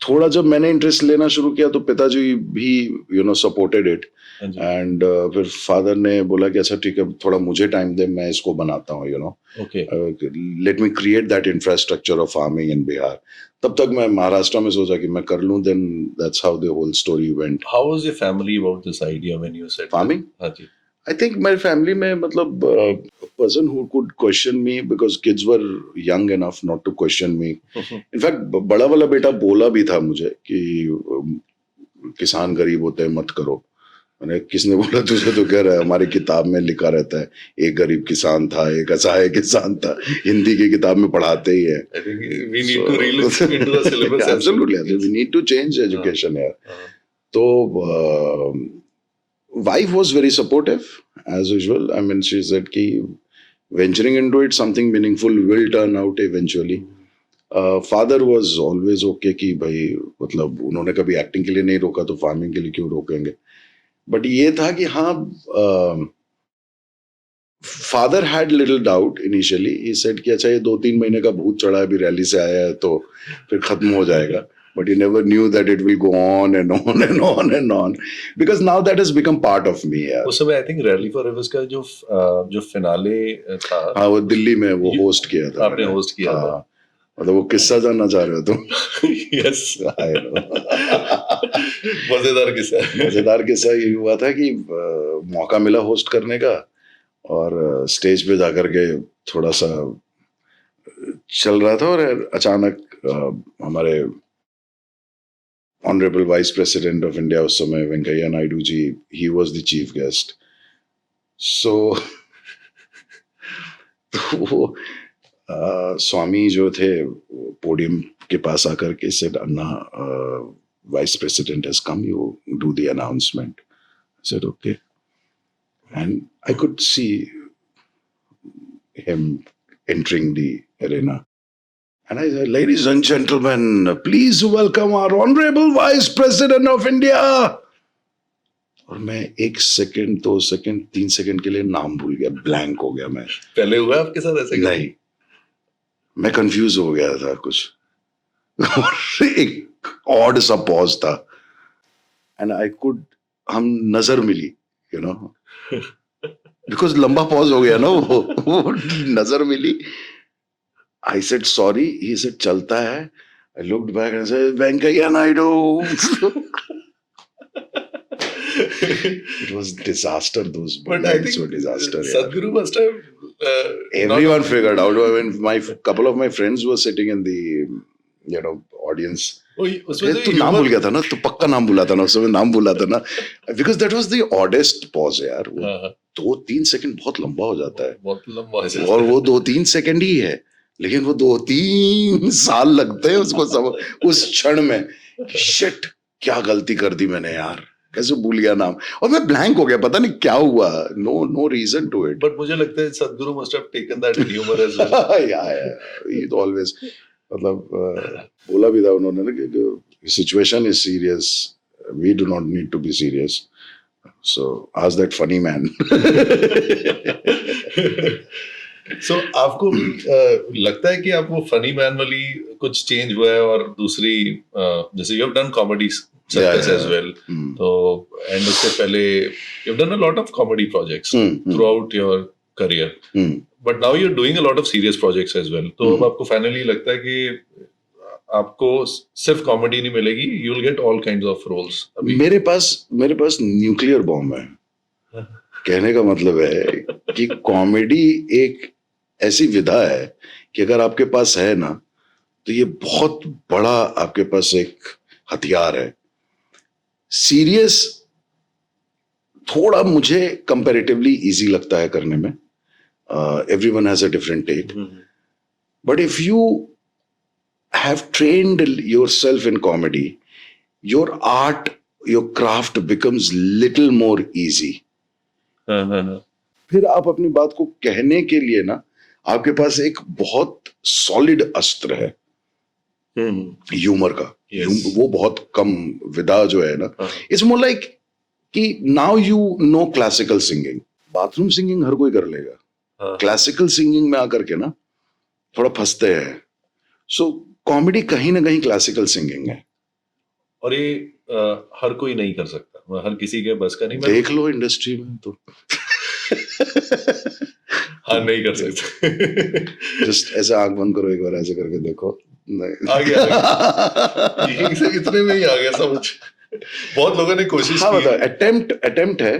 थोड़ा जब मैंने इंटरेस्ट लेना शुरू किया तो पिताजी भी सपोर्टेड इट, एंड फिर फादर ने बोला कि अच्छा ठीक है, थोड़ा मुझे टाइम दे, मैं इसको बनाता हूँ, let me create that infrastructure of farming in Bihar. तब तक मैं महाराष्ट्र में सोचा कि मैं कर लूं, then that's how the whole story went. How was your family about this idea when you said farming? हाँ जी, I think my family में मतलब a person who could question me because kids were young enough not to question me. In fact, बड़ा वाला बेटा बोला भी था मुझे कि किसान गरीब होते हैं मत करो, मैंने किसने बोला तुझे, तो कह रहा है हमारी किताब में लिखा रहता है एक गरीब किसान था एक असहाय किसान था, हिंदी की किताब में पढ़ाते ही है. I think we need to relook into the syllabus as well. Absolutely, Yes. we need to change education here. हाँ. तो wife was very supportive as usual. I mean, she said कि venturing into it, something meaningful will turn out eventually. Father was always okay कि भाई मतलब उन्होंने कभी acting के लिए नहीं रोका तो फार्मिंग के लिए क्यों रोकेंगे. बट ये था कि हाँ, father had little doubt initially. He said कि अच्छा ये 2-3 महीने का भूत चढ़ा है, अभी रैली से आया है तो फिर खत्म हो जाएगा. But he never knew that it will go on and on and on and on, because now that has become part of me. यार. उस समय I think rally for reverse का जो फिनाले था, हाँ, वो दिल्ली में वो होस्ट किया था. आपने होस्ट किया था. हाँ, मतलब वो किस्सा जानना चाह रहे हो तुम? यस. I know. मजेदार किस्सा. मजेदार किस्सा ये हुआ था कि मौका मिला होस्ट करने का, और स्टेज पे जाकर के थोड़ा सा चल रहा था, और अचानक हमारे honourable vice president of India उस समय Venkaiah Naidu ji, he was the chief guest. So वो स्वामी जो थे पोडियम के पास आकर के said, Anna vice president has come, you do the announcement. I said okay, and I could see him entering the arena. And I said, ladies and gentlemen, please welcome our honorable Vice President of India. और मैं 1 second 2 second 3 second के लिए नाम भूल गया, blank हो गया मैं. पहले हुआ आपके साथ ऐसे? नहीं, मैं कंफ्यूज हो गया था कुछ. और एक ऑड सा पॉज था, एंड आई कुड, हम नजर मिली, यू नो, बिकॉज लंबा पॉज हो गया ना वो नजर मिली. I said sorry. He said चलता है. I looked back and said Venkaiah Naidu. It was disaster. Those But I moments think were disaster. Yeah. Sadhguru must have Everyone figured out. I mean, couple of my friends were sitting in the audience. उसमें तू नाम भूल गया था ना, तू पक्का नाम भूला था ना, उस समय नाम भूला था ना, because that was the oddest pause यार. वो 2-3 सेकंड बहुत लंबा हो जाता है, बहुत लंबा हो जाता है, और वो 2-3 सेकंड ही है, लेकिन वो 2-3 साल लगते हैं उसको सब उस क्षण में. शिट, क्या गलती कर दी मैंने यार, कैसे भूल गया नाम, और मैं ब्लैंक हो गया, पता नहीं क्या हुआ. No reason to it. But मुझे लगता है Sadhguru must have taken that in humour as well. या ही तो ऑलवेज, मतलब बोला भी था उन्होंने ना कि situation is serious, we do not need to be serious, so ask that funny man. So आपको लगता है कि आप वो फनी मैन वाली कुछ चेंज हुआ है, और दूसरी जैसे you have done comedy circus as well, तो एंड उससे पहले you have done a lot of comedy projects throughout your career, but now you are doing a lot of serious projects as well. तो अब आपको finally लगता है कि आपको सिर्फ कॉमेडी नहीं मिलेगी, you will get all kinds of roles. मेरे पास न्यूक्लियर बॉम्ब है. कहने का मतलब है कि कॉमेडी एक ऐसी विधा है कि अगर आपके पास है ना, तो ये बहुत बड़ा आपके पास एक हथियार है. सीरियस थोड़ा मुझे कंपैरेटिवली इजी लगता है करने में. Everyone has a different take, but if you have trained yourself in comedy, your art, your craft becomes little more easy. फिर आप अपनी बात को कहने के लिए ना, आपके पास एक बहुत सॉलिड अस्त्र है ह्यूमर का. वो बहुत कम विधा जो है ना, इट्स मोर लाइक कि now you know classical singing. Bathroom singing हर कोई कर लेगा, क्लासिकल सिंगिंग में आकर के ना थोड़ा फंसते हैं. सो कॉमेडी कहीं ना कहीं क्लासिकल सिंगिंग है, और ये हर कोई नहीं कर सकता, हर किसी के बस का नहीं. देख लो इंडस्ट्री में तो हाँ, नहीं कर सकते. जस्ट ऐसे आंख बंद करो एक बार, ऐसे करके देखो, आ गया. इतने में ही आ गया समझ. बहुत लोगों ने कोशिश हाँ, की, अटेम्प्ट है.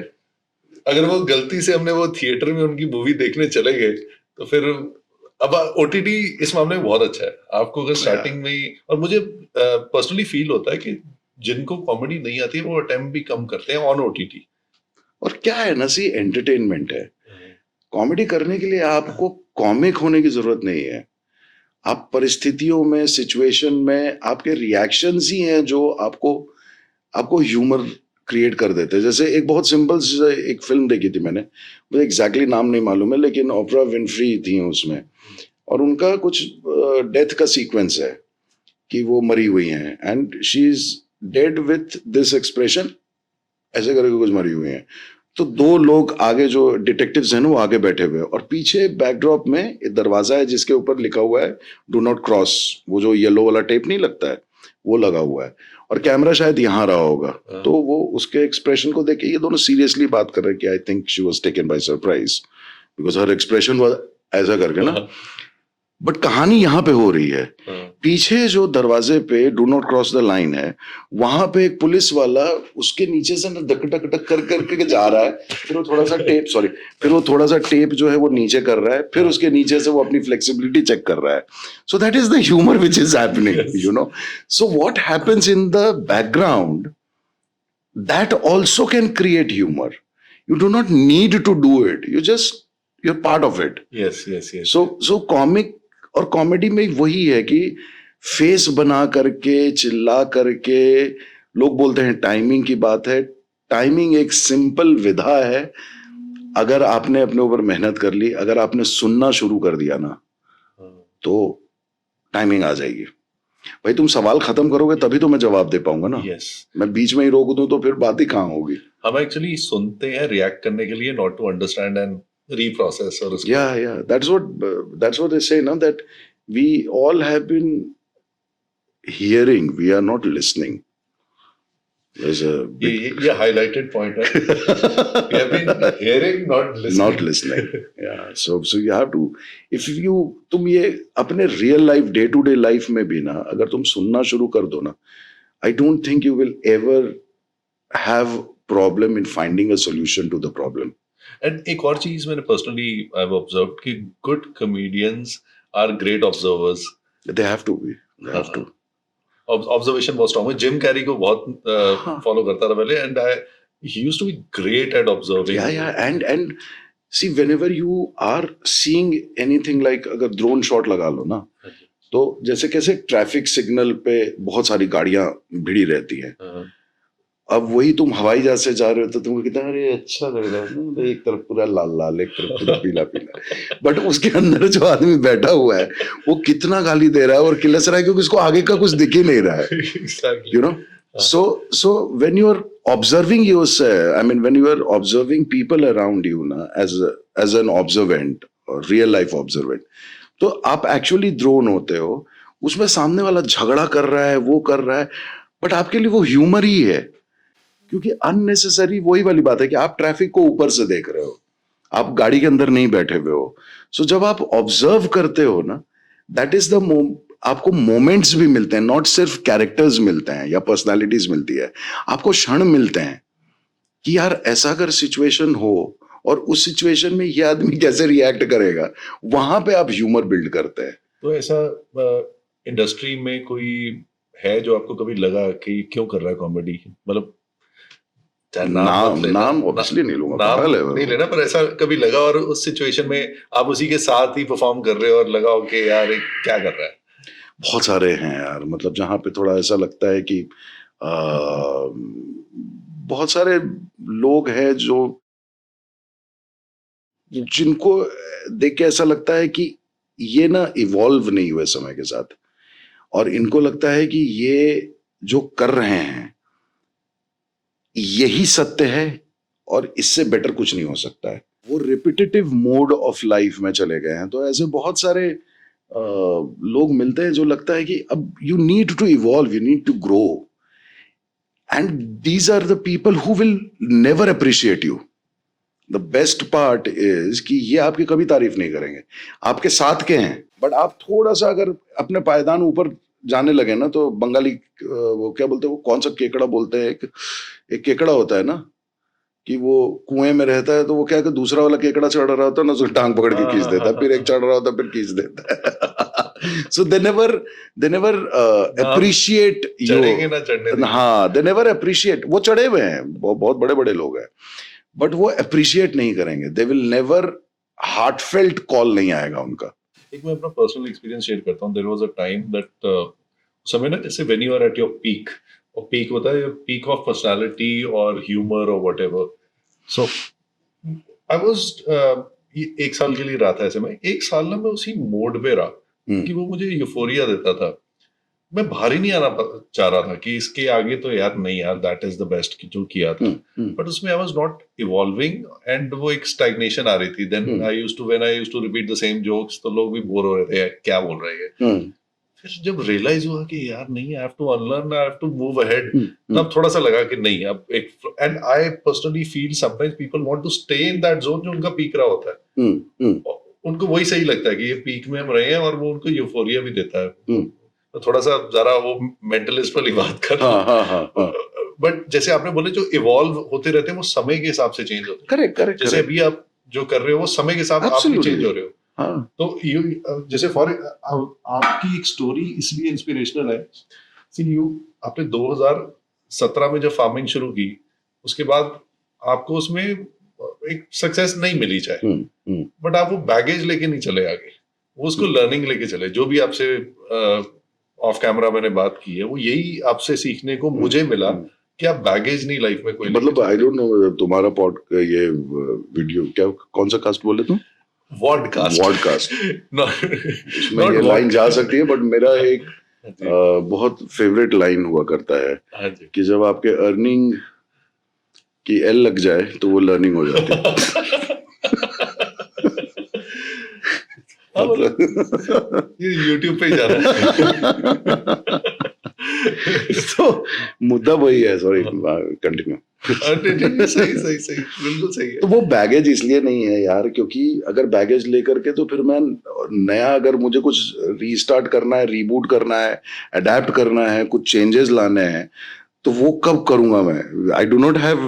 अगर वो गलती से हमने वो थिएटर में उनकी मूवी देखने चले गए, तो फिर अब ओटीटी इस मामले में बहुत अच्छा है. आपको अगर स्टार्टिंग में ही, और मुझे पर्सनली फील होता है कि जिनको कॉमेडी नहीं आती है वो अटेम्प्ट भी कम करते हैं ऑन ओटीटी. और क्या है ना, सी एंटरटेनमेंट है। कॉमेडी करने के लिए आपको कॉमिक होने की जरूरत नहीं है। आप परिस्थितियों में, सिचुएशन में आपके रिएक्शंस ही हैं जो आपको आपको ह्यूमर क्रिएट कर देते हैं। जैसे एक बहुत सिंपल एक फिल्म देखी थी मैंने, मुझे एग्जैक्टली नाम नहीं मालूम है, लेकिन ओपरा विनफ्री थी उसमें, और उनका कुछ डेथ का सीक्वेंस है कि वो मरी हुई हैं and she is dead with this expression, ऐसे करके कुछ मरी हुई हैं। तो दो लोग आगे, जो डिटेक्टिव्स हैं ना, वो आगे बैठे हुए हैं, और पीछे बैकड्रॉप में एक दरवाजा है जिसके ऊपर लिखा हुआ है डू नॉट क्रॉस, वो जो येलो वाला टेप नहीं लगता है वो लगा हुआ है, और कैमरा शायद यहाँ रहा होगा। तो वो उसके एक्सप्रेशन को देख के ये दोनों सीरियसली बात कर रहे हैं कि I think she was taken by surprise because her expression was ऐसा करके ना। बट कहानी यहाँ पे हो रही है, पीछे जो दरवाजे पे do not cross the line है, वहां पे एक पुलिस वाला उसके नीचे से ना डक डक डक कर करके जा रहा है, फिर वो थोड़ा सा टेप फिर वो थोड़ा सा टेप जो है वो नीचे कर रहा है, फिर उसके नीचे से वो अपनी फ्लेक्सिबिलिटी चेक कर रहा है। So that is the humour which is happening, you know. So what happens in the background, that also can create humor. You do not need to do it, you're part of it. yes. So comic और comedy में वही है कि face बना करके, चिल्ला करके, लोग बोलते हैं टाइमिंग की बात है। टाइमिंग एक सिंपल विधा है, अगर आपने अपने ऊपर मेहनत कर ली, अगर आपने सुनना शुरू कर दिया ना, तो टाइमिंग आ जाएगी। भाई तुम सवाल खत्म करोगे तभी तो मैं जवाब दे पाऊंगा ना। yes. मैं बीच में ही रोक दूं तो फिर बात ही कहाँ होगी। हम एक्चुअली सुनते हैं रिएक्ट करने के लिए, not to understand and reprocess or yeah that's what they say now, that we all have been hearing, we are not listening. There's a ये highlighted point है. We have been hearing, not listening. Yeah, so you have to, if you, तुम ये अपने real life, day to day life में भी ना अगर तुम सुनना शुरू कर दो ना, I don't think you will ever have problem in finding a solution to the problem. And एक और चीज मैंने personally I've observed कि good comedians are great observers. They have to be. They have to. Observation बहुत strong है. Jim Carrey को बहुत follow करता था पहले, and he used to be great at observing. Yeah, and see, whenever you are seeing anything like, अगर drone shot लगा लो ना, तो जैसे कैसे ट्रैफिक सिग्नल पे बहुत सारी गाड़ियां भिड़ी रहती हैं, अब वही तुम हवाई जहाज से जा रहे हो तो तुमको कितना अरे अच्छा लग रहा है ना, एक तरफ पूरा लाल लाल, एक तरफ पूरा पीला पीला, बट उसके अंदर जो आदमी बैठा हुआ है वो कितना गाली दे रहा है और किलस रहा है क्योंकि उसको आगे का कुछ दिख ही नहीं रहा है, you know. so when you are observing yourself, I mean when you are observing people around you na, as an observant or real life observant, तो आप एक्चुअली ड्रोन होते हो, उसमें सामने वाला झगड़ा कर रहा है, वो कर रहा है, बट आपके लिए वो ह्यूमर ही है, क्योंकि अननेसेसरी वही वाली बात है कि आप ट्रैफिक को ऊपर से देख रहे हो, आप गाड़ी के अंदर नहीं बैठे हुए हो। सो जब आप ऑब्जर्व करते हो ना, दैट इज द आपको मोमेंट्स भी मिलते हैं, नॉट सिर्फ कैरेक्टर्स मिलते हैं या पर्सनालिटीज मिलती है, आपको क्षण मिलते हैं कि यार ऐसा अगर सिचुएशन हो और उस सिचुएशन में ये आदमी कैसे रिएक्ट करेगा, वहां पे आप ह्यूमर बिल्ड करते हैं। तो ऐसा इंडस्ट्री में कोई है जो आपको कभी लगा कि क्यों कर रहा है कॉमेडी, मतलब नाम ऑब्वियसली नहीं लूंगा, नाम नहीं लेना, पर ऐसा कभी लगा और उस सिचुएशन में आप उसी के साथ ही परफॉर्म कर रहे हो और लगा हो कि यार क्या कर रहा है? बहुत सारे हैं यार, मतलब जहां पे थोड़ा ऐसा लगता है कि बहुत सारे लोग हैं जो जिनको देख के ऐसा लगता है कि ये ना इवॉल्व नहीं हुए समय के साथ, और इनको लगता है कि ये जो कर रहे हैं यही सत्य है और इससे बेटर कुछ नहीं हो सकता है। वो रिपीटेटिव मोड ऑफ लाइफ में चले गए हैं। तो ऐसे बहुत सारे लोग मिलते हैं जो लगता है कि अब you need to evolve, you need to grow, and these are the people who will never appreciate you. The best part is कि ये आपकी कभी तारीफ नहीं करेंगे, आपके साथ के हैं, बट आप थोड़ा सा अगर अपने पायदान ऊपर जाने लगे ना, तो बंगाली वो क्या बोलते हैं, वो कौन सा केकड़ा बोलते हैं, एक केकड़ा होता है ना कि वो कुएं में रहता है, तो वो क्या है कि दूसरा वाला केकड़ा चढ़ रहा होता है ना, उसको टांग पकड़ के खींच देता है, फिर एक चढ़ रहा होता है फिर खींच देता है। सो दे नेवर अप्रिशिएट यू। हाँ, दे नेवर अप्रिशिएट। वो चढ़े हुए हैं, बहुत बड़े बड़े लोग हैं, बट वो अप्रिशिएट नहीं करेंगे, they will never, heartfelt call नहीं आएगा उनका। एक मैं अपना पर्सनल एक्सपीरियंस शेयर करता हूँ. There was a time that समय ना, जैसे when you are at your peak, और पीक होता है पीक ऑफ पर्सनालिटी और ह्यूमर और व्हाटएवर. सो आई वाज एक साल के लिए रहा था ऐसे में. एक साल ना मैं उसी मोड पे रहा कि वो मुझे यूफोरिया देता था. मैं बाहर ही नहीं आना चाह रहा था कि इसके आगे तो यार नहीं यार, दैट इज द बेस्ट जो किया था. बट उसमें I was not evolving and वो एक स्टैग्नेशन आ रही थी. Then I used to repeat the same jokes, तो लोग भी बोर हो रहे थे, क्या बोल रहे हैं. फिर जब रियलाइज हुआ कि यार नहीं, I have to unlearn, I have to move ahead, तब थोड़ा सा लगा कि नहीं अब एक. And I personally feel sometimes people want to stay in that zone जो उनका पीक रहा होता है. उनको वही सही लगता है कि ये पीक में हम रहे हैं, और वो उनको यूफोरिया भी देता है. तो थोड़ा सा जरा वो मेंटलिस्ट वाली बात कर. बट जैसे आपने बोले, जो इवॉल्व होते रहते हैं वो समय के हिसाब से चेंज होते हैं. Correct correct. जैसे अभी आप जो कर रहे हो वो समय के साथ आप भी चेंज हो रहे हो. तो जैसे फॉर आपकी एक स्टोरी इसलिए इंस्पिरेशनल है. सी आपने 2017 में जब फार्मिंग शुरू की, उसके बाद आपको उसमें एक सक्सेस नहीं मिली चाहे, बट आप वो बैगेज लेके नहीं चले आगे, वो उसको लर्निंग लेके चले. जो भी आपसे ऑफ कैमरा मैंने बात की है, वो यही आपसे सीखने को मुझे मिला कि आप बैगेज नहीं लाइफ में कोई. मतलब आई डोंट नो तुम्हारा ये वीडियो क्या, कौन सा कास्ट बोले तुम? वॉडकास्ट. इसमें ये लाइन जा सकती है, बट मेरा एक बहुत फेवरेट लाइन हुआ करता है कि जब आपके अर्निंग की एल लग जाए तो वो लर्निंग हो जाती है. ये YouTube पे ही जा रहा है. तो मुद्दा वही है. Sorry, continue. सही बिल्कुल सही है. तो वो बैगेज इसलिए नहीं है यार, क्योंकि अगर बैगेज लेकर के, तो फिर मैं नया, अगर मुझे कुछ रीस्टार्ट करना है, रीबूट करना है, अडेप्ट करना है, कुछ चेंजेस लाने हैं, तो वो कब करूंगा मैं? I do not have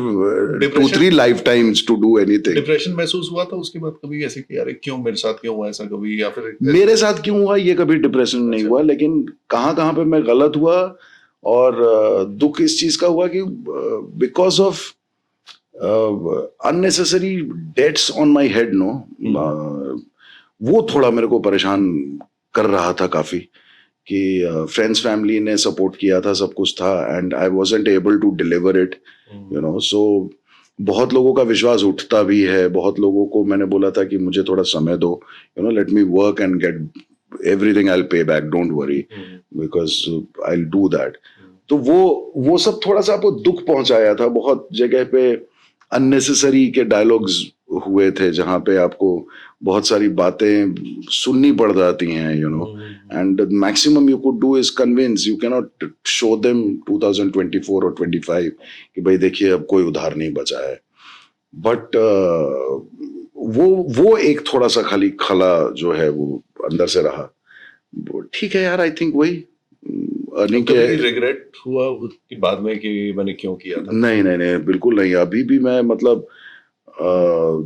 2-3 lifetimes to do anything. Depression महसूस हुआ था उसके बाद कभी ऐसे कि यार क्यों मेरे साथ क्यों हुआ ऐसा कभी, या फिर मेरे साथ क्यों हुआ ये कभी डिप्रेशन नहीं हुआ, लेकिन कहाँ पे मैं गलत हुआ, और दुख इस चीज का हुआ कि because of unnecessary debts on my head, no, वो थोड़ा मेरे को परेशान कर रहा था काफी, कि फ्रेंड्स फैमिली ने सपोर्ट किया था, सब कुछ था, and I wasn't able to deliver it, you know. So बहुत लोगों का विश्वास उठता भी है, बहुत लोगों को मैंने बोला था कि मुझे थोड़ा समय दो, you know, let me work and get everything, I will pay back, don't worry, because I will do that. तो वो सब थोड़ा सा आपको दुख पहुंचाया था. बहुत जगह पे अननेसेसरी के डायलॉग्स हुए थे, जहाँ पे आपको बहुत सारी बातें सुननी पड़ जाती हैं, you no, and maximum you could do is convince. You can not show them 2024 और 25 कि भाई देखिए अब कोई उधार नहीं बचा है. बट वो एक थोड़ा सा खाली खला जो है वो अंदर से रहा. ठीक है यार, आई थिंक वही अर्निंग के रिग्रेट हुआ कि बाद में कि मैंने क्यों किया था? नहीं, बिल्कुल नहीं. अभी भी मैं, मतलब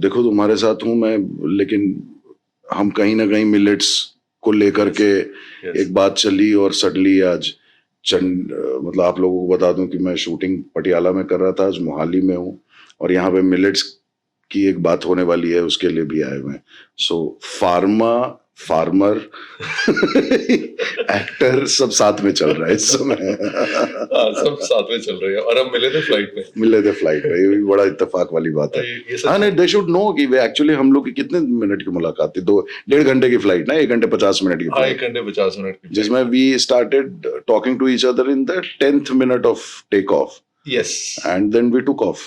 देखो तुम्हारे साथ हूं मैं, लेकिन हम कहीं ना कहीं मिलेट्स को लेकर के एक बात चली, और सडनली आज मतलब आप लोगों को बता दूं कि मैं शूटिंग पटियाला में कर रहा था, आज मोहाली में हूं, और यहाँ पे मिलेट्स की एक बात होने वाली है, उसके लिए भी आए हुए हैं. सो फार्मर एक्टर सब साथ में चल रहा है इस समय. सब साथ में चल रहे हैं, और हम मिले थे फ्लाइट में. ये भी बड़ा इत्तेफाक वाली बात है. हाँ नहीं, दे शुड नो कि वे एक्चुअली हम लोग की कितने मिनट की मुलाकात थी, 2-1.5 घंटे की फ्लाइट ना, 1 घंटे 50 मिनट की फ्लाइट. 1 घंटे 50 मिनट की, जिसमें we started talking to each other in the 10th minute of take off. Yes. And then we took off.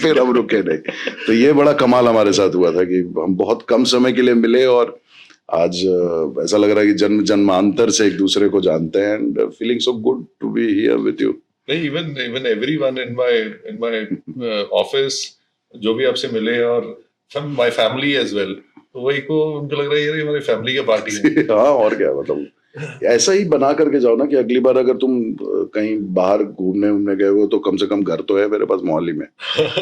फिर हम रुके नहीं. तो ये बड़ा कमाल हमारे साथ हुआ था कि हम बहुत कम समय के लिए मिले, और आज ऐसा लग रहा है कि जन्मांतर से एक दूसरे को जानते हैं, and feeling so good to be here with you. नहीं, even everyone in my office जो भी आपसे मिले, और some my family as well, तो वही को उनको लग रहा है ये हमारी फैमिली का पार्टी है. हाँ, और क्या, मतलब ऐसा ही बना करके जाओ ना कि अगली बार अगर तुम कहीं बाहर घूमने गए हो, तो कम से कम घर तो है मेरे पास मोहाली में.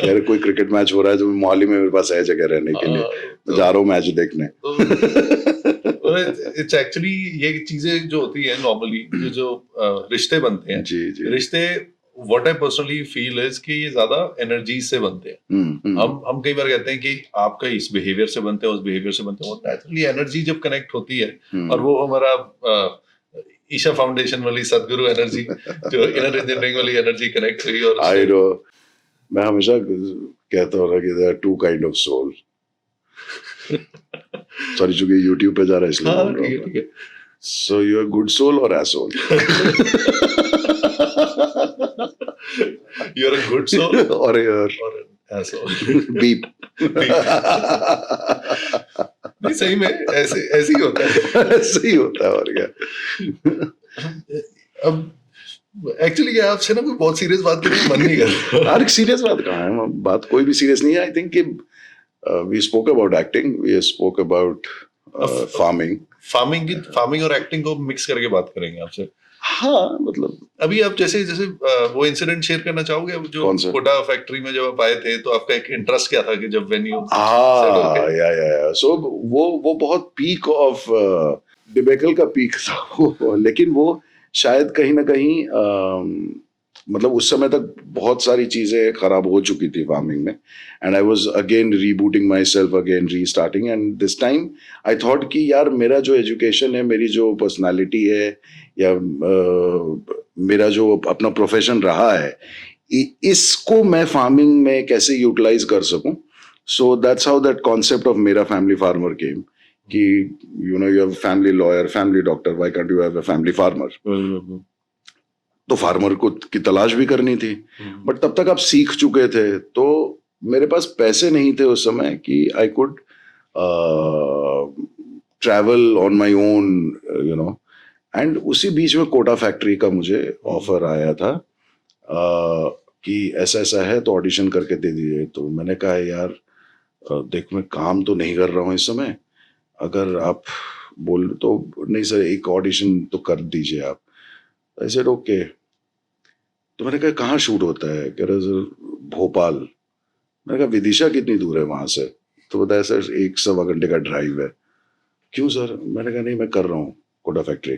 यार कोई क्रिकेट मैच हो रहा है तो मोहाली में मेरे पास है जगह रहने के लिए, तो जा रहा हूँ मैच देखने. इट्स एक्चुअली ये चीजें जो होती है नॉर्मली, जो रिश्ते बनते हैं, जी. रिश्ते what I personally feel is कि ये ज्यादा एनर्जी से बनते हैं। हम कई बार कहते हैं कि आपका इस बिहेवियर से बनते हैं, उस बिहेवियर से बनते हैं, और नेचुरली एनर्जी जब कनेक्ट होती है और वो हमारा ईशा फाउंडेशन वाली सदगुरु एनर्जी जो इनर इंजीनियरिंग वाली एनर्जी कनेक्ट हुई और आई नो, मैं हमेशा कहता हूँ ना कि there are two kind of soul. Sorry, चूंकि यूट्यूब पे जा रहा है इसलिए बोल रहा हूँ। ठीक है। So you are good soul और asshole. You are a good soul और यार और एसोल। बीप। नहीं, सही में ऐसे ही होता है। ऐसे ही होता है, और क्या। अब एक्चुअली आपसे ना कोई बहुत सीरियस बात करने का मन नहीं कर रहा। यार सीरियस बात कहाँ है, बात कोई भी सीरियस नहीं है। आई थिंक कि we spoke about acting, we spoke about farming और एक्टिंग को मिक्स करके बात करेंगे आपसे। हाँ, मतलब अभी आप जैसे वो इंसिडेंट शेयर करना चाहोगे, अब जो कोटा फैक्ट्री में जब आप आए थे तो आपका एक इंटरेस्ट क्या था कि जब व्हेन यू या सो वो बहुत पीक ऑफ डिबेकल का पीक था वो। लेकिन वो शायद कहीं ना कहीं मतलब उस समय तक बहुत सारी चीजें खराब हो चुकी थी फार्मिंग में, and I was again rebooting my self, again restarting, and this time I thought कि यार मेरा जो एजुकेशन है, मेरी जो पर्सनालिटी है, या मेरा जो अपना प्रोफेशन रहा है, इसको मैं फार्मिंग में कैसे यूटिलाइज कर सकूं। सो that's how that concept of मेरा फैमिली फार्मर केम कि you know, you have family lawyer, family doctor, why can't you have a family farmer. तो फार्मर को की तलाश भी करनी थी, बट तब तक आप सीख चुके थे, तो मेरे पास पैसे नहीं थे उस समय कि I could travel on my own, you know. And उसी बीच में कोटा फैक्ट्री का मुझे ऑफर आया था कि ऐसा ऐसा है तो ऑडिशन करके दे दीजिए। तो मैंने कहा यार देख, मैं काम तो नहीं कर रहा हूँ इस समय, अगर आप बोल तो नहीं सर, एक ऑडिशन तो कर दीजिए आप। ऐसे ओके। तो मैंने कहा कहाँ शूट होता है? कह रहे सर भोपाल। मैंने कहा विदिशा कितनी दूर है वहां से? तो बताया सर 1-1.25 घंटे का ड्राइव है। क्यों सर? मैंने कहा नहीं, मैं कर रहा हूँ कोटा फैक्ट्री।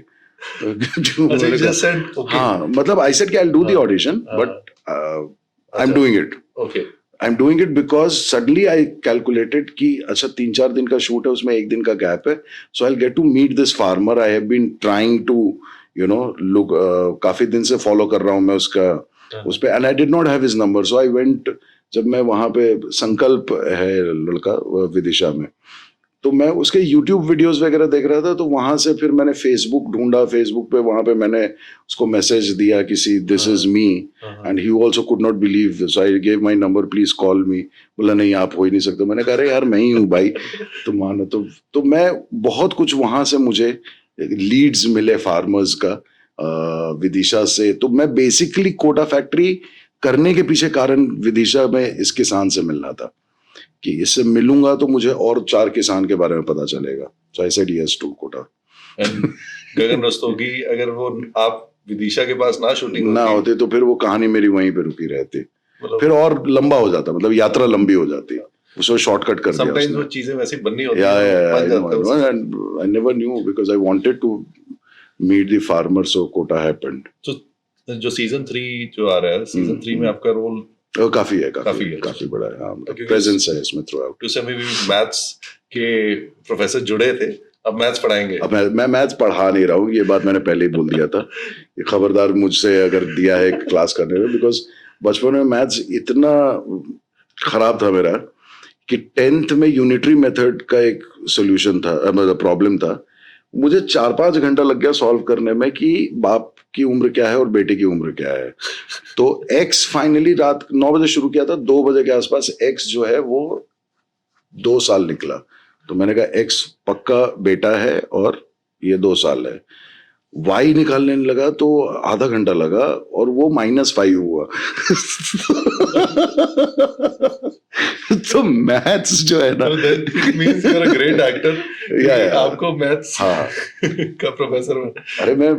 हाँ, मतलब आई सेड कि I will do the audition, but I am doing it. Okay, I am doing it because suddenly I calculated कि अच्छा 3-4 दिन का शूट है, उसमें 1 दिन का गैप है, so I will get to meet this farmer. I have been trying to you know look, काफी दिन से फॉलो कर रहा हूँ मैं उसका उस पे, and I did not have his number. So I went, जब मैं वहां पे, संकल्प है लड़का विदिशा में, तो मैं उसके YouTube वीडियोस वगैरह देख रहा था, तो वहां से फिर मैंने फेसबुक ढूंढा, फेसबुक पे वहां पे मैंने उसको मैसेज दिया किसी, this is me, and he also could not believe, so I gave my number, please call मी। बोला नहीं, आप हो ही नहीं सकते। मैंने कहा अरे यार मैं ही हूँ भाई, तो मानो। तो मैं बहुत कुछ वहां से मुझे लीड्स मिले फार्मर्स का, विदिशा से। तो मैं बेसिकली कोटा फैक्ट्री करने के पीछे कारण विदिशा में इस किसान से मिलना था, कि इससे मिलूंगा तो मुझे और 4 किसान के बारे में पता चलेगा। So I said yes to Kota. Gagan Rastogi, अगर वो आप विदिशा के पास ना शूटिंग ना होती तो फिर वो कहानी मेरी वहीं पे रुकी रहती, फिर और लंबा हो जाता, मतलब यात्रा लंबी हो जाती। उसको शॉर्टकट कर दिया। समटाइम्स वो चीजें वैसी बननी होती हैं। I never knew because I wanted to meet the farmer, so Kota happened. जो सीजन 3 जो आ रहा है, सीजन 3 में आपका रोल काफी बड़ा है। हाँ, प्रेजेंस है इसमें थ्रू आउट। टू समय भी मैथ्स के प्रोफेसर जुड़े थे, अब मैथ्स पढ़ाएंगे। अब मैं मैथ्स पढ़ा नहीं रहा हूँ, ये बात मैंने पहले ही बोल दिया था। ये खबरदार मुझसे अगर दिया है क्लास करने में, बिकॉज बचपन में मैथ्स इतना खराब था मेरा कि 10th में यूनिटरी मेथड का एक सोल्यूशन था, मतलब प्रॉब्लम था, मुझे 4-5 घंटा लग गया सॉल्व करने में कि बाप की उम्र क्या है और बेटे की उम्र क्या है। तो एक्स फाइनली रात 9 बजे शुरू किया था, 2 बजे के आसपास एक्स जो है वो 2 साल निकला। तो मैंने कहा एक्स पक्का बेटा है और ये 2 साल है। वाई निकालने लगा तो आधा घंटा लगा और वो -5 हुआ। तो मैथ्स जो है ना, means you are a great actor. आपको मैथ्स का प्रोफेसर। अरे मैं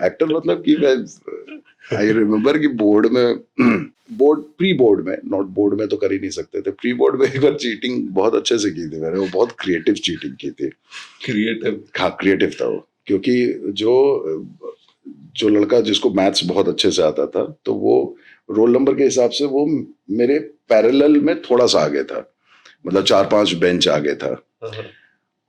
एक्टर मतलब कि मैं आई रिमेम्बर कि प्री बोर्ड में, नॉट बोर्ड में तो कर ही नहीं सकते थे, प्री बोर्ड में एक बार चीटिंग बहुत अच्छे से की थी मैंने। वो बहुत क्रिएटिव चीटिंग की थी। क्रिएटिव? हाँ, क्रिएटिव था वो, क्योंकि जो जो लड़का जिसको मैथ्स बहुत अच्छे से आता था, तो वो रोल नंबर के हिसाब से वो मेरे पैरेलल में थोड़ा सा आगे था, मतलब 4-5 बेंच आगे था।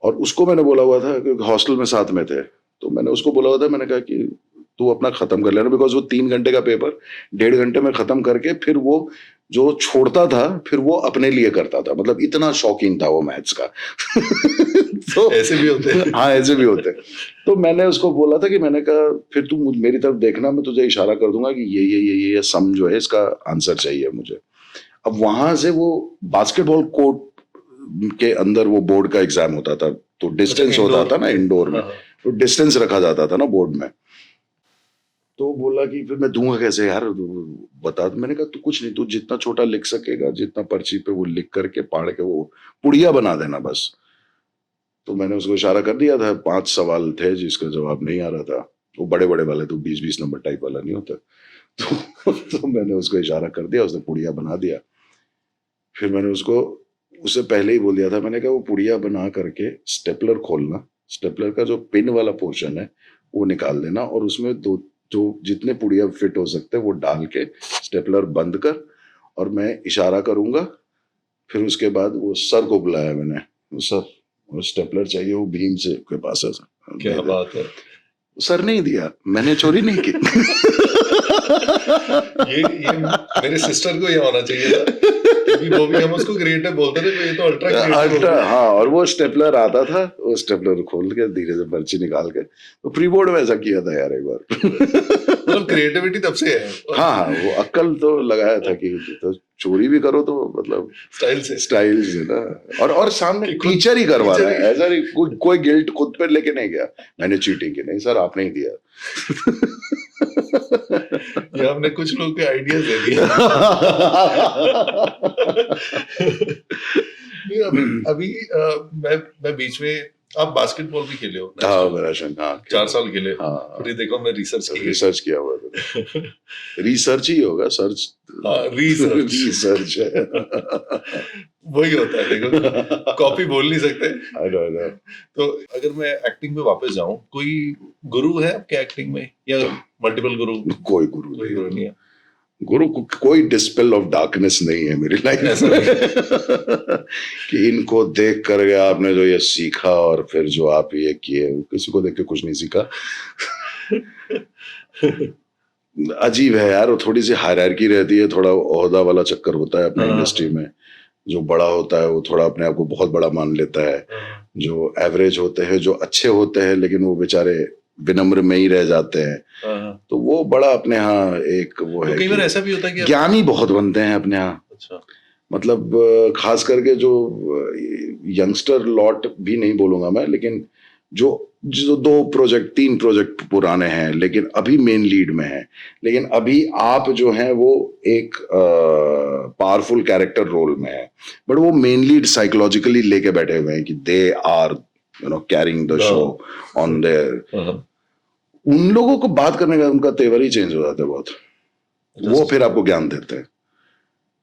और उसको मैंने बोला हुआ था, क्योंकि हॉस्टल में साथ में थे, तो मैंने उसको बोला हुआ था, मैंने कहा कि तू अपना खत्म कर लेना, बिकॉज वो 3 घंटे का पेपर 1.5 घंटे में खत्म करके फिर वो जो छोड़ता था फिर वो अपने लिए करता था, मतलब इतना शौकीन था वो मैथ्स का। तो ऐसे भी होते हैं। हाँ, ऐसे भी होते हैं। तो मैंने उसको बोला था कि मैंने कहा फिर तू मेरी तरफ देखना, मैं तुझे इशारा कर दूंगा कि ये सम जो है इसका आंसर चाहिए मुझे। अब वहां से वो बास्केटबॉल कोर्ट के अंदर वो बोर्ड का एग्जाम होता था, तो डिस्टेंस होता था ना इंडोर में, तो डिस्टेंस रखा जाता था ना बोर्ड में। तो बोला कि फिर मैं दूंगा कैसे यार, बता। मैंने कहा तू कुछ नहीं, तू जितना छोटा लिख सकेगा, जितना पर्ची पे वो लिख करके पाड़ के वो पुड़िया बना देना बस। तो मैंने उसको इशारा कर दिया था, 5 सवाल थे जिसका जवाब नहीं आ रहा था, वो बड़े बड़े वाले, तो 20-20 नंबर टाइप वाला नहीं होता। तो मैंने उसको इशारा कर दिया, उसने पुड़िया बना दिया। फिर मैंने उससे पहले ही बोल दिया था, मैंने कहा वो पुड़िया बना करके स्टेपलर खोलना, स्टेपलर का जो पिन वाला पोर्शन है वो निकाल देना, और उसमें जो जितने पुड़िया फिट हो सकते हैं वो डाल के स्टेपलर बंद कर, और मैं इशारा करूंगा। फिर उसके बाद वो सर को बुलाया मैंने, वो सर, वो स्टेपलर चाहिए, वो भीम से के पास है। क्या बात है। सर नहीं दिया, मैंने चोरी नहीं की। ये मेरे सिस्टर को ये होना चाहिए था, क्योंकि वो भी हम उसको क्रिएटिव बोलते थे, ये तो अल्ट्रा क्रिएटिव। हाँ, और वो स्टेपलर आता था, वो स्टेपलर खोल के धीरे से पर्ची निकाल के, तो प्री बोर्ड में ऐसा किया था यार एक बार। मतलब क्रिएटिविटी तब से है। हाँ, वो अक्ल तो लगाया था कि तो चोरी भी करो तो मतलब स्टाइल से ना, और सामने टीचर ही करवा रहा है, ऐसा नहीं कोई गिल्ट खुद पे लेके नहीं गया मैंने चीटिंग की, नहीं सर आपने ही दिया। ये हमने कुछ लोग के आइडियाज दे दिए। अभी मैं बीच में, आप बास्केटबॉल भी खेले हो? हाँ, मेरा शौक, हाँ, 4 साल खेले। हाँ, फिर देखो मैं रिसर्च किया हुआ है। रिसर्च ही होगा, सर्च। रिसर्च है। वही होता है, देखो कॉपी बोल नहीं सकते। I know. तो अगर मैं एक्टिंग में वापस जाऊं, कोई गुरु है आपके एक्टिंग में, या मल्टीपल गुरु? कोई गुरु नहीं है। गुरु कोई डिस्पेल ऑफ डार्कनेस नहीं है मेरी लाइफ में। कि इनको देख कर आपने जो ये सीखा और फिर जो आप ये किए, किसी को देख के कुछ नहीं सीखा। अजीब है यार, थोड़ी सी हायरार्की रहती है, थोड़ा ओहदा वाला चक्कर होता है अपने इंडस्ट्री में। जो बड़ा होता है वो थोड़ा अपने आप को बहुत बड़ा मान लेता है, जो एवरेज होते हैं, जो अच्छे होते हैं लेकिन वो बेचारे विनम्र में ही रह जाते हैं, तो वो बड़ा अपने यहाँ एक वो है। कई बार ऐसा भी होता है कि ज्ञानी बहुत बनते हैं अपने यहाँ। अच्छा। मतलब खास करके जो यंगस्टर लॉट भी नहीं बोलूंगा मैं, लेकिन जो 3 प्रोजेक्ट पुराने हैं लेकिन अभी मेन लीड में है, लेकिन अभी आप जो हैं वो एक पावरफुल कैरेक्टर रोल में है, बट वो मेन लीड साइकोलॉजिकली लेके बैठे हुए हैं कि they are carrying the show on there. उन लोगों को बात करने का उनका तेवर ही चेंज हो जाता है बहुत। वो फिर आपको ज्ञान देते हैं।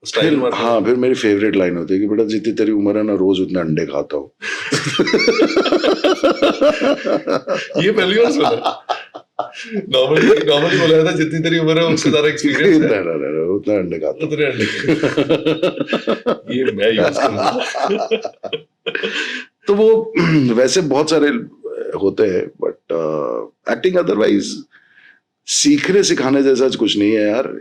फिर हाँ, फिर मेरी फेवरेट लाइन होती है कि बेटा जितनी तेरी उम्र है ना, रोज उतने अंडे खाता हूँ। ये पहली बार सुना। नॉर्मली बोला था जितनी तेरी उम्र है उससे ज्यादा एक्सपीरियंस है। उतना अंडे खाता उतने अंडे। ये मैं यूज करूंगा। तो वो वैसे बहुत सारे होते हैं, बट एक्टिंग अदरवाइज सीखने सिखाने जैसा कुछ नहीं है यार,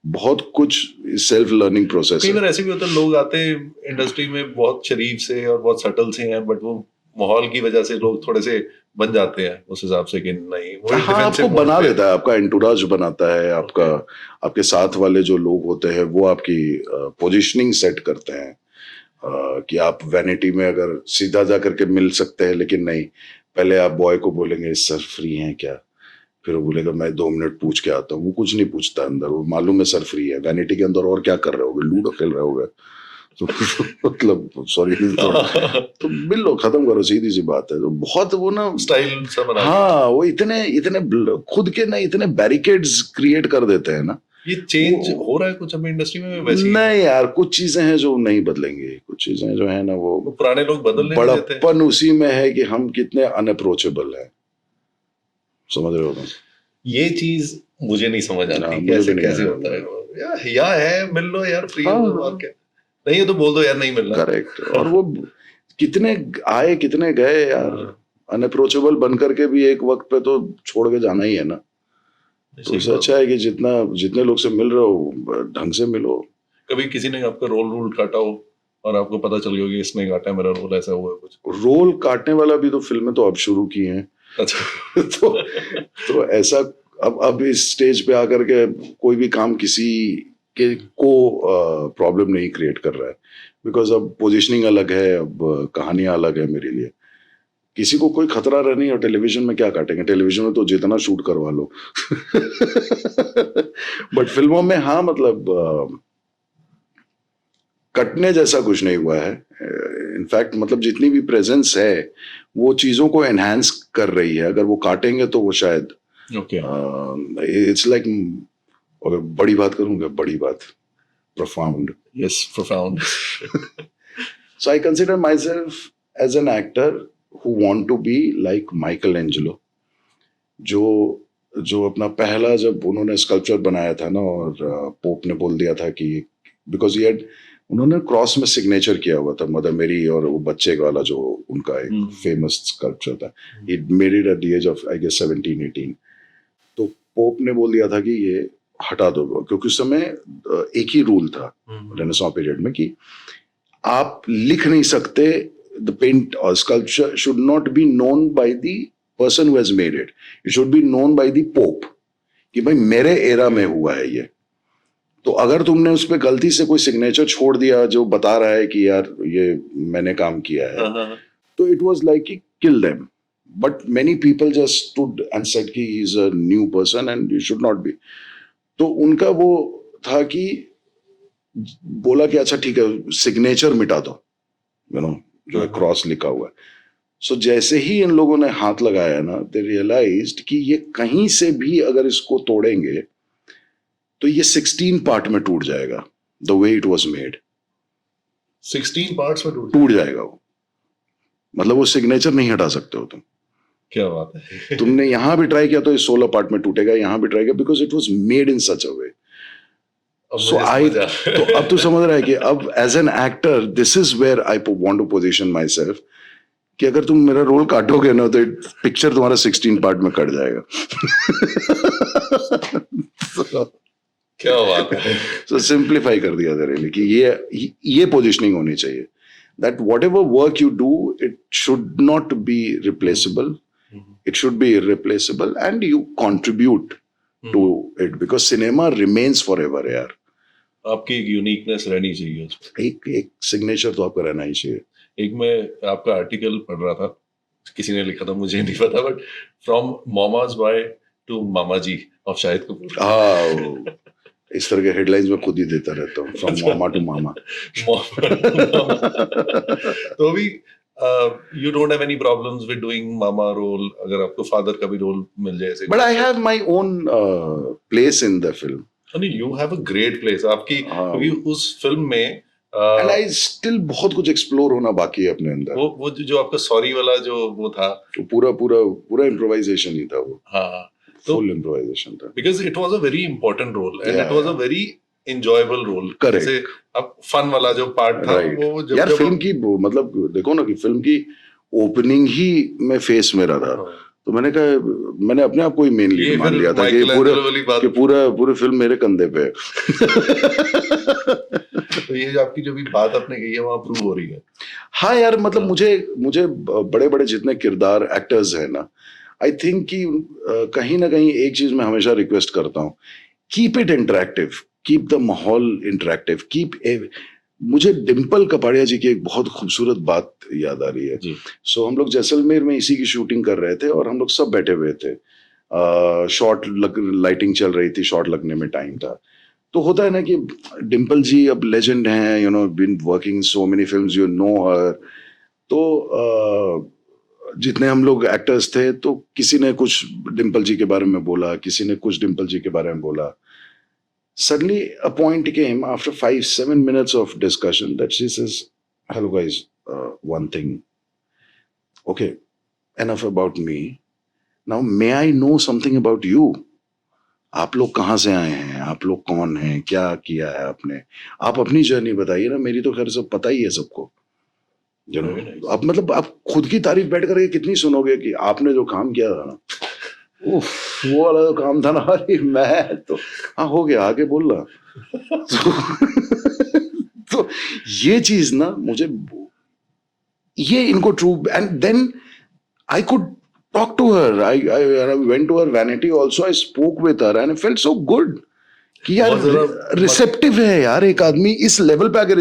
बहुत कुछ सेल्फ लर्निंग प्रोसेस है। कई बार ऐसे भी होता है, लोग आते हैं इंडस्ट्री में बहुत शरीफ से और बहुत सटल से हैं, बट वो माहौल की वजह से लोग थोड़े से बन जाते हैं उस हिसाब से कि नहीं, वो हाँ, आपको बना देता है, आपका एंटूराज बनाता है, आपका आपके साथ वाले जो लोग होते हैं वो आपकी पोजीशनिंग सेट करते हैं, कि आप वैनिटी में अगर सीधा जा करके मिल सकते हैं, लेकिन नहीं, पहले आप बॉय को बोलेंगे सर फ्री हैं क्या, फिर वो बोलेगा मैं 2 मिनट पूछ के आता हूँ। वो कुछ नहीं पूछता अंदर, वो मालूम है सर फ्री है। वैनिटी के अंदर और क्या कर रहे होगे, लूडो खेल रहे होगे, तो मतलब सॉरी, तो मिल लो, खत्म करो, सीधी सी बात है। तो बहुत वो ना स्टाइल सा बना, हाँ, वो इतने खुद के ना इतने बैरिकेड्स क्रिएट कर देते हैं ना। ये चेंज हो रहा है कुछ अभी इंडस्ट्री में वैसे? नहीं यार, कुछ चीजें हैं जो नहीं बदलेंगे, कुछ चीजें जो है ना वो पुराने लोग बदल नहीं देते। बड़प्पन उसी में है कि हम कितने अनअप्रोचेबल हैं, समझ रहे हो तुम? ये चीज मुझे नहीं समझ ना, आती कि मुझे ऐसे भी नहीं कैसे आया। होता है या है मिल लो यार फ्री हाँ, हो तो हाँ। और क्या नहीं है तो बोल दो यार नहीं मिल रहा करेक्ट। और वो कितने आए कितने गए यार, हाँ, अनअप्रोचेबल बन करके भी एक वक्त पे तो छोड़ के जाना ही है ना। तो सही इससे बात अच्छा है कि जितना जितने लोग से मिल रहे हो ढंग से मिलो। कभी किसी ने आपका रोल काटा हो और आपको पता चल गया हो कि इसने काटा है मेरा रोल ऐसा हुआ है कुछ रोल काटने वाला भी तो फिल्में तो अब शुरू की हैं। अच्छा तो ऐसा अब इस स्टेज पे आकर के कोई भी काम किसी के को प्रॉब्लम नहीं क्रिएट कर रहा है, बिकॉज अब पोजीशनिंग अलग है, अब कहानियां अलग है मेरे लिए। किसी को कोई खतरा रह नहीं, और टेलीविजन में क्या काटेंगे, टेलीविजन में तो जितना शूट करवा लो। बट फिल्मों में हाँ, मतलब कटने जैसा कुछ नहीं हुआ है। इनफैक्ट मतलब जितनी भी प्रेजेंस है वो चीजों को एनहांस कर रही है। अगर वो काटेंगे तो वो शायद ओके इट्स लाइक, अगर बड़ी बात करूंगा, बड़ी बात, profound. Yes profound So I consider myself as an actor who want to be like Michelangelo. जो जो अपना पहला जब उन्होंने स्कल्पचर बनाया था ना, और पोप ने बोल दिया था कि बिकॉज ये उन्होंने क्रॉस में सिग्नेचर किया हुआ था, मदर मेरी और वो बच्चे वाला जो उनका एक फेमस स्कल्पचर था, he made it at the age of I guess 17-18। तो पोप ने बोल दिया था कि ये हटा दो, क्योंकि उस समय एक ही रूल था रेनेसां पीरियड में कि आप लिख नहीं सकते, द पेंट और sculpture should not be known by the person who has made it, it should be known by the pope, कि भाई मेरे एरा में हुआ है ये। तो अगर तुमने उस पर गलती से कोई सिग्नेचर छोड़ दिया जो बता रहा है कि यार ये मैंने काम किया है, तो इट वाज लाइक कि kill them. But many people just stood and said कि he is a new person and you should not be. तो उनका वो था कि बोला कि अच्छा ठीक है, सिग्नेचर मिटा दो, यू नो, जो है क्रॉस लिखा हुआ है। सो जैसे ही इन लोगों ने हाथ लगाया ना, दे रियलाइज्ड कि ये कहीं से भी अगर इसको तोड़ेंगे तो ये 16 पार्ट में टूट जाएगा, the way it was made. 16 parts में टूट जाएगा वो, मतलब वो सिग्नेचर नहीं हटा सकते हो तुम। क्या बात है तुमने यहां भी ट्राई किया तो ये 16 पार्ट में टूटेगा, यहां भी ट्राई किया, because it was made in such a way. So I, तो अब तू समझ रहा है कि अब as an actor this is where I want to position myself, कि अगर तुम मेरा रोल काटोगे ना तो पिक्चर तुम्हारा 16 पार्ट में कट जाएगा। क्या बात है सो सिंप्लीफाई कर दिया तेरे लिए कि ये पोजीशनिंग होनी चाहिए, that what ever work you do it should not B replaceable, it should be irreplaceable and you contribute to it, because cinema remains forever यार। आपकी एक यूनिकनेस रहनी चाहिए उसमें, एक सिग्नेचर तो आपका रहना ही चाहिए। एक मैं आपका आर्टिकल पढ़ रहा था, किसी ने लिखा था मुझे नहीं पता, but from mama's boy to mama ji of Shahid Kapoor. हाँ, इस तरह के हेडलाइंस में खुद ही देता रहता हूँ, फ्रॉम मामा टू मामा। तो अभी you don't have any problems with doing mama role, अगर आपको फादर का भी रोल मिल जाए ऐसे। But I have my own place in the film. नहीं, you have a great place आपकी, क्योंकि उस फिल्म में and I still बहुत कुछ एक्सप्लोर होना बाकी है अपने अंदर। वो जो आपका सॉरी वाला जो वो था, तो पूरा इम्प्रोवाइजेशन ही था वो। हाँ, फुल इम्प्रोवाइजेशन था, because it was a very important role and it was a very enjoyable role। Correct। जैसे अब फन वाला जो पार्ट था वो जब यार फिल्म की मतलब देखो ना कि फिल्म की ओपनिंग ही में फेस मेरा था, तो मैंने कहा, मैंने अपने आप को ही मेन लीड मान लिया था कि पूरे फिल्म मेरे कंधे पे है। तो ये जो आपकी जो भी बात आपने कही है वहाँ प्रूव हो रही है। हाँ यार, मतलब मुझे बड़े बड़े जितने किरदार एक्टर्स हैं ना, आई थिंक कि कहीं ना कहीं एक चीज मैं हमेशा रिक्वेस्ट करता हूँ, keep it interactive, keep the माहौल इंटरेक्टिव। मुझे डिम्पल कपाड़िया जी की एक बहुत खूबसूरत बात याद आ रही है। सो हम लोग जैसलमेर में इसी की शूटिंग कर रहे थे और हम लोग सब बैठे हुए थे, शॉट लाइटिंग चल रही थी, शॉट लगने में टाइम था। तो होता है ना कि डिम्पल जी अब लेजेंड हैं, you know, been working so many films, you know her. तो जितने हम लोग एक्टर्स थे, तो किसी ने कुछ डिम्पल जी के बारे में बोला, किसी ने कुछ डिम्पल जी के बारे में बोला। Suddenly a point came after 5-7 minutes of discussion that she says, hello guys, one thing, okay, enough about me, now may I know something about you? आप लोग कहाँ से आए हैं, आप लोग कौन हैं, क्या किया है आपने, आप अपनी जर्नी बताइए ना, मेरी तो खैर सब पता ही है सबको, you know। Very nice. अब मतलब आप खुद की तारीफ बैठ करके कितनी सुनोगे कि आपने जो काम किया था ना, उफ, वो वाला जो काम था ना, अरे मैं तो, हाँ हो गया, आगे बोल रहा तो, तो ये चीज ना मुझे, ये इनको true, and then I could talk to her. I went to her vanity also. I spoke with her and I felt so good कि यार बहुत ज़रा रिसेप्टिव है यार एक आदमी इस लेवल पे आकर।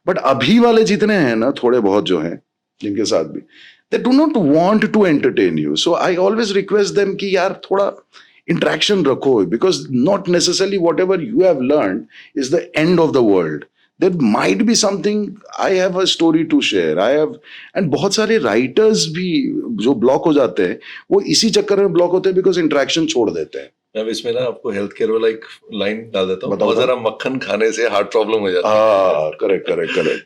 बट अभी वाले जितने हैं ना, थोड़े बहुत जो हैं जिनके साथ भी, they do not want to entertain you, so I always request them कि यार थोड़ा इंटरेक्शन रखो, because not necessarily whatever you have learn is the end of the world, there might be something, I have a story to share, I have, and बहुत सारे writers भी जो block हो जाते हैं वो इसी चक्कर में ब्लॉक होते हैं बिकॉज इंटरेक्शन छोड़ देते हैं। मैं इसमें ना आपको हेल्थ केयर वाला एक लाइन डाल देता हूँ, बताओ। बहुत ज़रा मक्खन खाने से हार्ट प्रॉब्लम हो जाती है। हाँ, करेक्ट करेक्ट करेक्ट।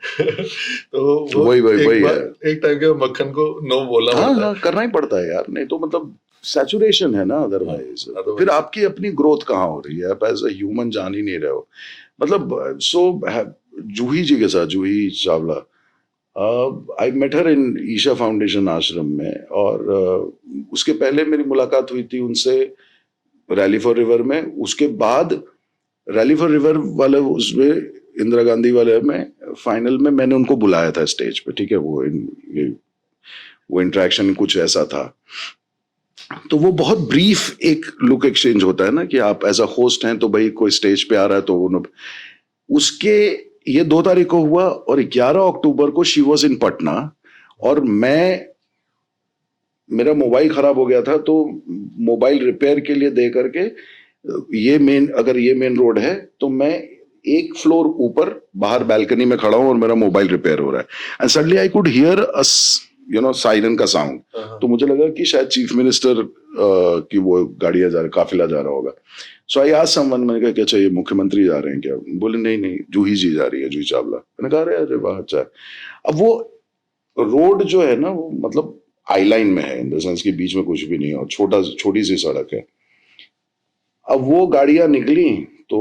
तो वो वही एक है, एक टाइम के मक्खन को नो बोलना हाँ पड़ता हाँ, है। करना ही पड़ता है यार, नहीं तो मतलब सैचुरेशन है ना अदरवाइज। otherwise- फिर आपकी अपनी ग्रोथ कहाँ हो रही है, आप एज अ ह्यूमन जान ही नहीं रहे हो। मतलब सो जूही जी के साथ, Juhi Chawla, I met her in Isha foundation ashram में, और उसके पहले मेरी मुलाकात हुई थी उनसे रैली फॉर रिवर में, उसके बाद रैली फॉर रिवर वाले उसमें इंदिरा गांधी वाले में फाइनल में मैंने उनको बुलाया था स्टेज पे, ठीक है, वो इंटरेक्शन कुछ ऐसा था। तो वो बहुत ब्रीफ एक लुक एक्सचेंज होता है ना कि आप एज अ होस्ट हैं तो भाई कोई स्टेज पे आ रहा है तो उसके ये 2 तारीख को हुआ, और 11 अक्टूबर को शी वॉज इन पटना, और मेरा मोबाइल खराब हो गया था, तो मोबाइल रिपेयर के लिए दे करके अगर ये मेन रोड है तो मैं एक फ्लोर ऊपर बाहर बैल्कनी में खड़ा हूं और मेरा मोबाइल रिपेयर हो रहा है, and suddenly I could hear siren का साउंड। तो मुझे लगा कि शायद चीफ मिनिस्टर की वो गाड़ियां जा रहा, काफिला जा रहा होगा। सो आई आस्क्ड समवन, मैंने कहा क्या चाहिए, मुख्यमंत्री जा रहे हैं क्या? बोले नहीं नहीं, जूही जी जा रही है, जूही चावला। मैंने कहा अरे वाह, अच्छा। अब वो रोड जो है ना, वो मतलब आई लाइन में है, इन द सेंस के बीच में कुछ भी नहीं है और छोटी सी सड़क है। अब वो गाड़ियां निकली तो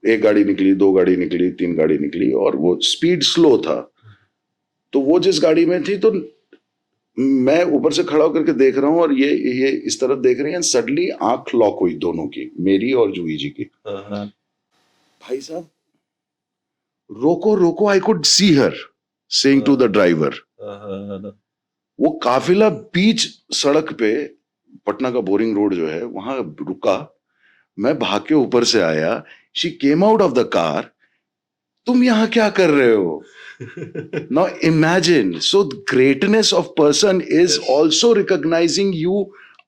एक गाड़ी निकली, 2 गाड़ी निकली, 3 गाड़ी निकली, और वो स्पीड स्लो था। तो वो जिस गाड़ी में थी, तो मैं ऊपर से खड़ा होकर के देख रहा हूँ और ये इस तरफ देख रही हैं, सडनली आंख लॉक हुई दोनों की, मेरी और जूही जी की। भाई साहब, रोको रोको, I could see her saying to the driver. वो काफिला बीच सड़क पे, पटना का बोरिंग रोड जो है वहां रुका, मैं भाग के ऊपर से आया, she came out of the car, तुम यहाँ क्या कर रहे हो? Now imagine, so greatness of person is Yes. also recognizing you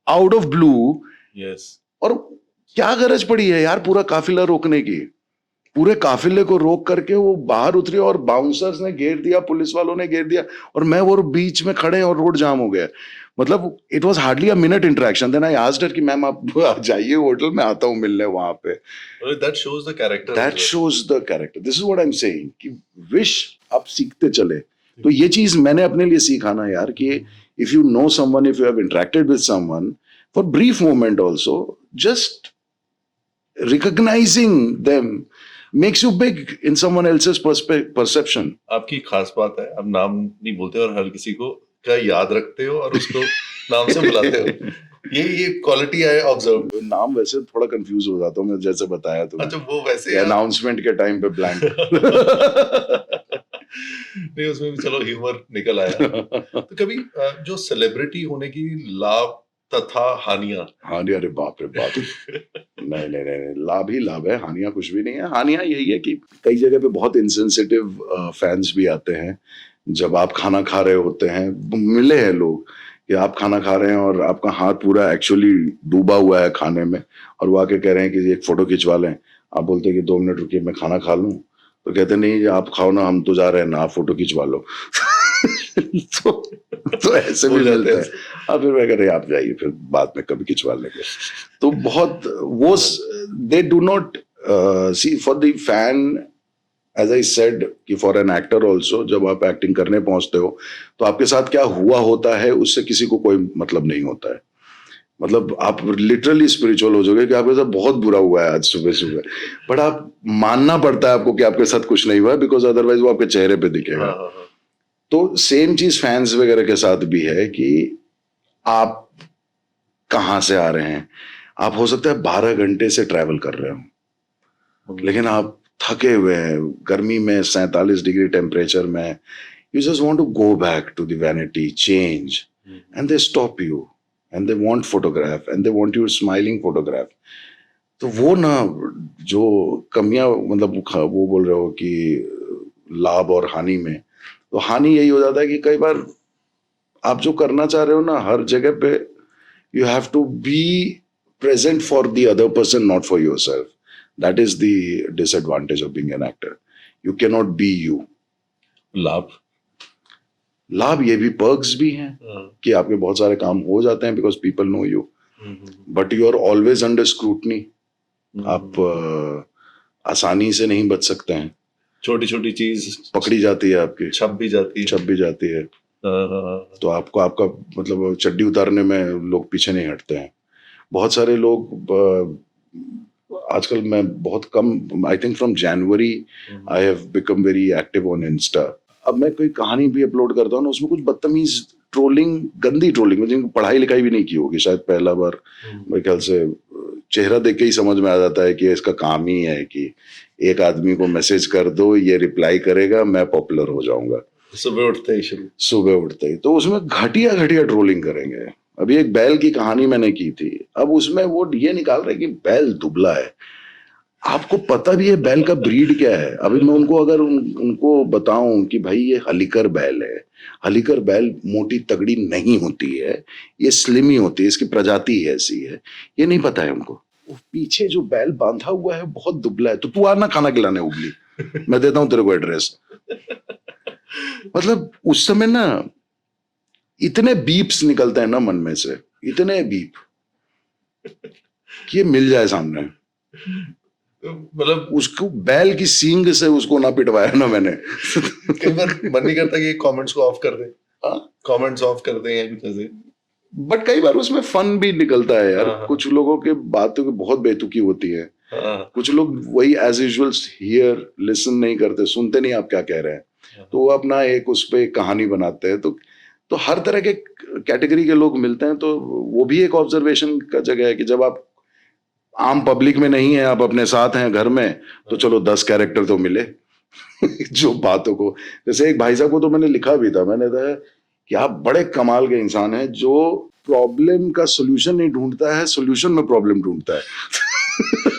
out of blue. Yes. और क्या गरज पड़ी है यार पूरा काफिला रोकने की? पूरे काफिले को रोक करके वो बाहर उतरी और बाउंसर्स ने घेर दिया, पुलिस वालों ने घेर दिया, और मैं वो बीच में खड़े और रोड जाम हो गया। मतलब it was hardly a minute interaction. Then I asked her कि मैम आप जाइए होटल में, आता हूँ मिलने वहां पे। That shows the character. That shows the character. This is what I am saying कि विश आप सीखते चले। तो ये चीज मैंने अपने लिए सीखा ना यार कि if you know someone, if you have interacted with someone for brief moment also, just recognising them makes you big in someone else's perception. आपकी खास बात है, आप नाम नहीं बोलते और हर किसी को क्या याद रखते हो और उसको नाम से बुलाते हो। ये क्वालिटी है ऑब्जर्व। नाम वैसे थोड़ा कंफ्यूज हो जाता हूँ मैं, जैसे बताया तो। अच्छा, वो वैसे अनाउंसमेंट के टाइम पे ब्लैंक। नहीं, उसमें भी चलो ह्यूमर निकल आया। तो कभी जो सेलिब्रिटी होने की लाभ तथा हानियां। हानियां, अरे बाप रे बाप। नहीं नहीं नहीं, लाभ ही लाभ है, हानियां कुछ भी नहीं है। हानियां यही है कि कई जगह पे बहुत इंसेंसिटिव फैंस भी आते हैं। जब आप खाना खा रहे होते हैं, मिले हैं लोग कि आप खाना खा रहे हैं और आपका हाथ पूरा एक्चुअली डूबा हुआ है खाने में, और वो आके कह रहे हैं कि एक फोटो खिंचवा लें। आप बोलते हैं कि 2 मिनट रुकिए, मैं खाना खा लूं। तो कहते नहीं, आप खाओ ना, हम तो जा रहे हैं ना, आप फोटो खिंचवा लो। तो ऐसे भी मिलते हैं। हाँ, फिर मैं कह रहे आप जाइए, फिर बाद में कभी खिंचवा लेंगे। तो बहुत वो they do not see for the fan, as I said कि फॉर एन एक्टर ऑल्सो, जब आप एक्टिंग करने पहुंचते हो तो आपके साथ क्या हुआ होता है उससे किसी को कोई मतलब नहीं होता है। मतलब आप लिटरली स्पिरिचुअल हो जाओगे कि आपके साथ बहुत बुरा हुआ है आज सुबह सुबह, बट आप मानना पड़ता है आपको कि आपके साथ कुछ नहीं हुआ, बिकॉज अदरवाइज वो आपके चेहरे पे दिखेगा। हाँ हाँ हाँ। तो सेम चीज फैंस वगैरह के साथ भी है कि आप कहाँ से आ रहे हैं। आप हो सकता है 12 घंटे से ट्रैवल कर रहे हो, लेकिन आप थके हुए हैं, गर्मी में 47 डिग्री टेम्परेचर में, you just want to go back to the vanity, change, and they stop you and they want photograph and they want your smiling photograph. तो वो ना जो कमियां, मतलब वो बोल रहे हो कि लाभ और हानि में, तो हानि यही हो जाता है कि कई बार आप जो करना चाह रहे हो ना, हर जगह पे you have to be present for the other person, not for yourself. That is the disadvantage of being an actor. You cannot be you. लाभ। लाभ ये भी, पर्क्स भी हैं हाँ। कि आपके बहुत सारे काम हो जाते हैं because people know you, but you are always under scrutiny. आप आसानी से नहीं बच सकते हैं, छोटी छोटी चीज पकड़ी जाती है आपकी, छप भी जाती है। छप भी जाती है। हाँ। तो आपको आपका मतलब चड्डी उतारने में लोग पीछे नहीं हटते हैं। बहुत सारे लोग आजकल मैं बहुत कम, I think from January I have become very active on Insta. अब मैं कोई कहानी भी अपलोड करता हूँ ना, उसमें कुछ बदतमीज ट्रोलिंग, गंदी ट्रोलिंग, जिनको पढ़ाई लिखाई भी नहीं की होगी शायद, पहला बार मेरे ख्याल से चेहरा देख के ही समझ में आ जाता है कि इसका काम ही है कि एक आदमी को मैसेज कर दो, ये रिप्लाई करेगा, मैं पॉपुलर हो जाऊंगा। सुबह उठते ही शुरू, सुबह उठते ही तो उसमें घटिया घटिया ट्रोलिंग करेंगे। अभी एक बैल की कहानी मैंने की थी, अब उसमें वो ये निकाल रहे कि बैल दुबला है। आपको पता भी है बैल का ब्रीड क्या है? अभी मैं उनको अगर उनको बताऊं कि भाई ये हलीकर बैल है, हलीकर बैल मोटी तगड़ी नहीं होती है, ये स्लिम ही होती है, इसकी प्रजाति ही ऐसी है, ये नहीं पता है उनको। वो पीछे जो बैल बांधा हुआ है बहुत दुबला है, तो तू आना खाना खिलाने उबली, मैं देता हूं तेरे को एड्रेस। मतलब उस समय ना इतने बीप्स निकलते हैं ना मन में से, इतने बीप कि ये मिल जाए सामने। मतलब उसको बैल की सींग से उसको ना पिटवाया ना मैंने। कई बार मन नहीं करता कि कमेंट्स को ऑफ कर दे, कमेंट्स ऑफ कर दे या कुछ ऐसे, बट कई बार उसमें फन भी निकलता है यार। हाँ। कुछ लोगों के बातों की बहुत बेतुकी होती है। हाँ। कुछ लोग वही एज यूजुअल हियर लिसन नहीं करते, सुनते नहीं आप क्या कह रहे हैं, तो वो अपना एक उस पे कहानी बनाते हैं। तो हर तरह के कैटेगरी के लोग मिलते हैं। तो वो भी एक ऑब्जर्वेशन का जगह है कि जब आप आम पब्लिक में नहीं है, आप अपने साथ हैं घर में, तो चलो 10 कैरेक्टर तो मिले जो बातों को, जैसे एक भाई साहब को तो मैंने लिखा भी था, मैंने कहा कि आप बड़े कमाल के इंसान हैं जो प्रॉब्लम का सोल्यूशन नहीं ढूंढता है, सोल्यूशन में प्रॉब्लम ढूंढता है।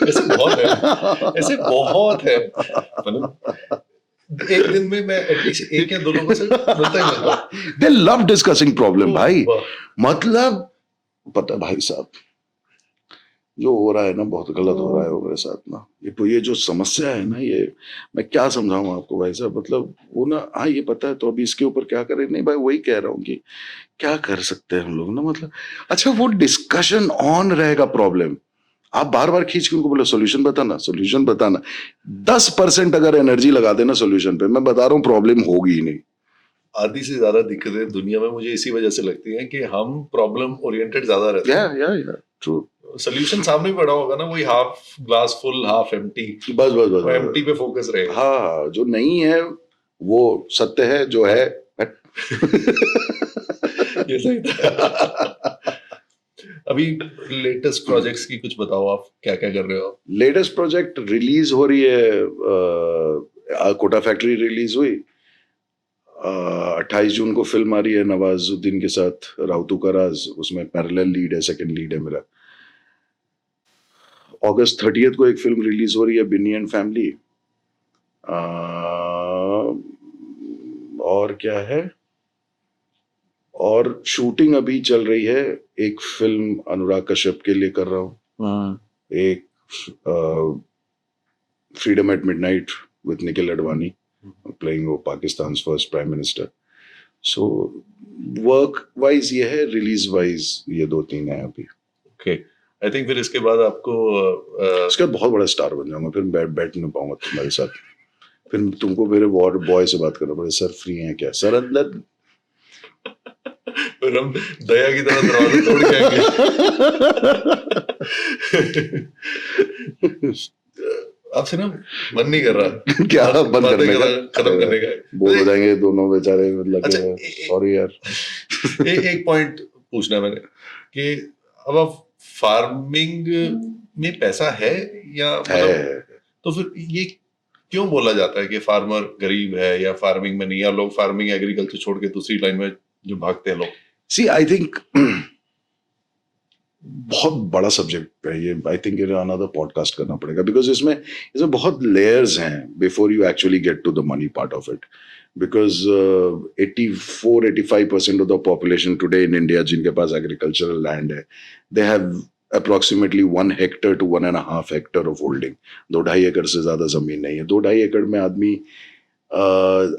ऐसे बहुत है, ऐसे बहुत है। मतलब एक दिन में मैं एटलीस्ट एक या दो लोगों से मिलता ही मिलता हूं। दे लव डिस्कसिंग प्रॉब्लम भाई। वाह। मतलब पता भाई साहब जो हो रहा है ना, बहुत गलत हो रहा है मेरे साथ ना। ये जो समस्या है ना, ये मैं क्या समझाऊं आपको भाई साहब। मतलब वो ना, हाँ ये पता है, तो अभी इसके ऊपर क्या करें? नहीं भाई, वही कह रहा हूँ कि क्या कर सकते हैं हम लोग ना। मतलब अच्छा, वो डिस्कशन ऑन रहेगा प्रॉब्लम, आप बार बार खींच के उनको बोले सोल्यूशन बताना, सोल्यूशन बताना। 10% अगर एनर्जी लगा देना सोल्यूशन पे, मैं बता रहा हूँ प्रॉब्लम होगी ही नहीं। आधी से ज्यादा दिक्कतें दुनिया में मुझे इसी वजह से लगती हैं कि हम प्रॉब्लम ओरिएंटेड ज्यादा रहते हैं। या ट्रू। सोल्यूशन सामने पड़ा होगा ना, वही half glass full half empty, बस बस बस, एम्प्टी पे फोकस रहेगा। हाँ, जो नहीं है वो सत्य है, जो है ये सही था। अभी लेटेस्ट प्रोजेक्ट्स की कुछ बताओ, आप क्या क्या कर रहे हो? लेटेस्ट प्रोजेक्ट रिलीज हो रही है, कोटा फैक्ट्री रिलीज हुई, 28 जून को फिल्म आ रही है नवाजुद्दीन के साथ, राउतू का राज, उसमें पैरेलल लीड है, सेकंड लीड है मेरा। अगस्त 30 को एक फिल्म रिलीज हो रही है, बिनी एंड फैमिली। और क्या है, और शूटिंग अभी चल रही है, एक फिल्म अनुराग कश्यप के लिए कर रहा हूँ, एक freedom at midnight with Nikhil Advani, playing वो Pakistan first prime minister. So work wise ये है, रिलीज वाइज ये 2-3 है अभी। ओके, आई थिंक फिर इसके बाद आपको इसका बहुत बड़ा स्टार बन जाऊंगा, फिर बैठ नहीं पाऊंगा तुम्हारे साथ, फिर तुमको मेरे वार्ड बॉय से बात करना पड़ेगा, सर फ्री हैं क्या, सर अंदर। फिर हम दया की तरह दरवाजा तोड़ के आएंगे। आपसे ना मन नहीं कर रहा क्या बंद करने का, खत्म करने का। बोर हो जाएंगे दोनों बेचारे, मतलब अच्छा, सॉरी यार। एक पॉइंट पूछना है मैंने कि अब आप फार्मिंग में पैसा है या मतलब है। तो फिर ये क्यों बोला जाता है कि फार्मर गरीब है या फार्मिंग में नहीं, या लोग फार्मिंग एग्रीकल्चर छोड़ के दूसरी लाइन में जो भागते हैं लोग? सी आई थिंक बहुत बड़ा सब्जेक्ट है ये, आई थिंक अनदर पॉडकास्ट करना पड़ेगा, बिकॉज इसमें बहुत लेयर्स हैं before you actually get to the money part of it. Because 84-85% of the population today in India जिनके पास एग्रीकल्चरल लैंड है, they have approximately 1 hectare to 1.5 hectare of holding. 2-2.5 एकड़ से ज्यादा जमीन नहीं है। 2-2.5 एकड़ में आदमी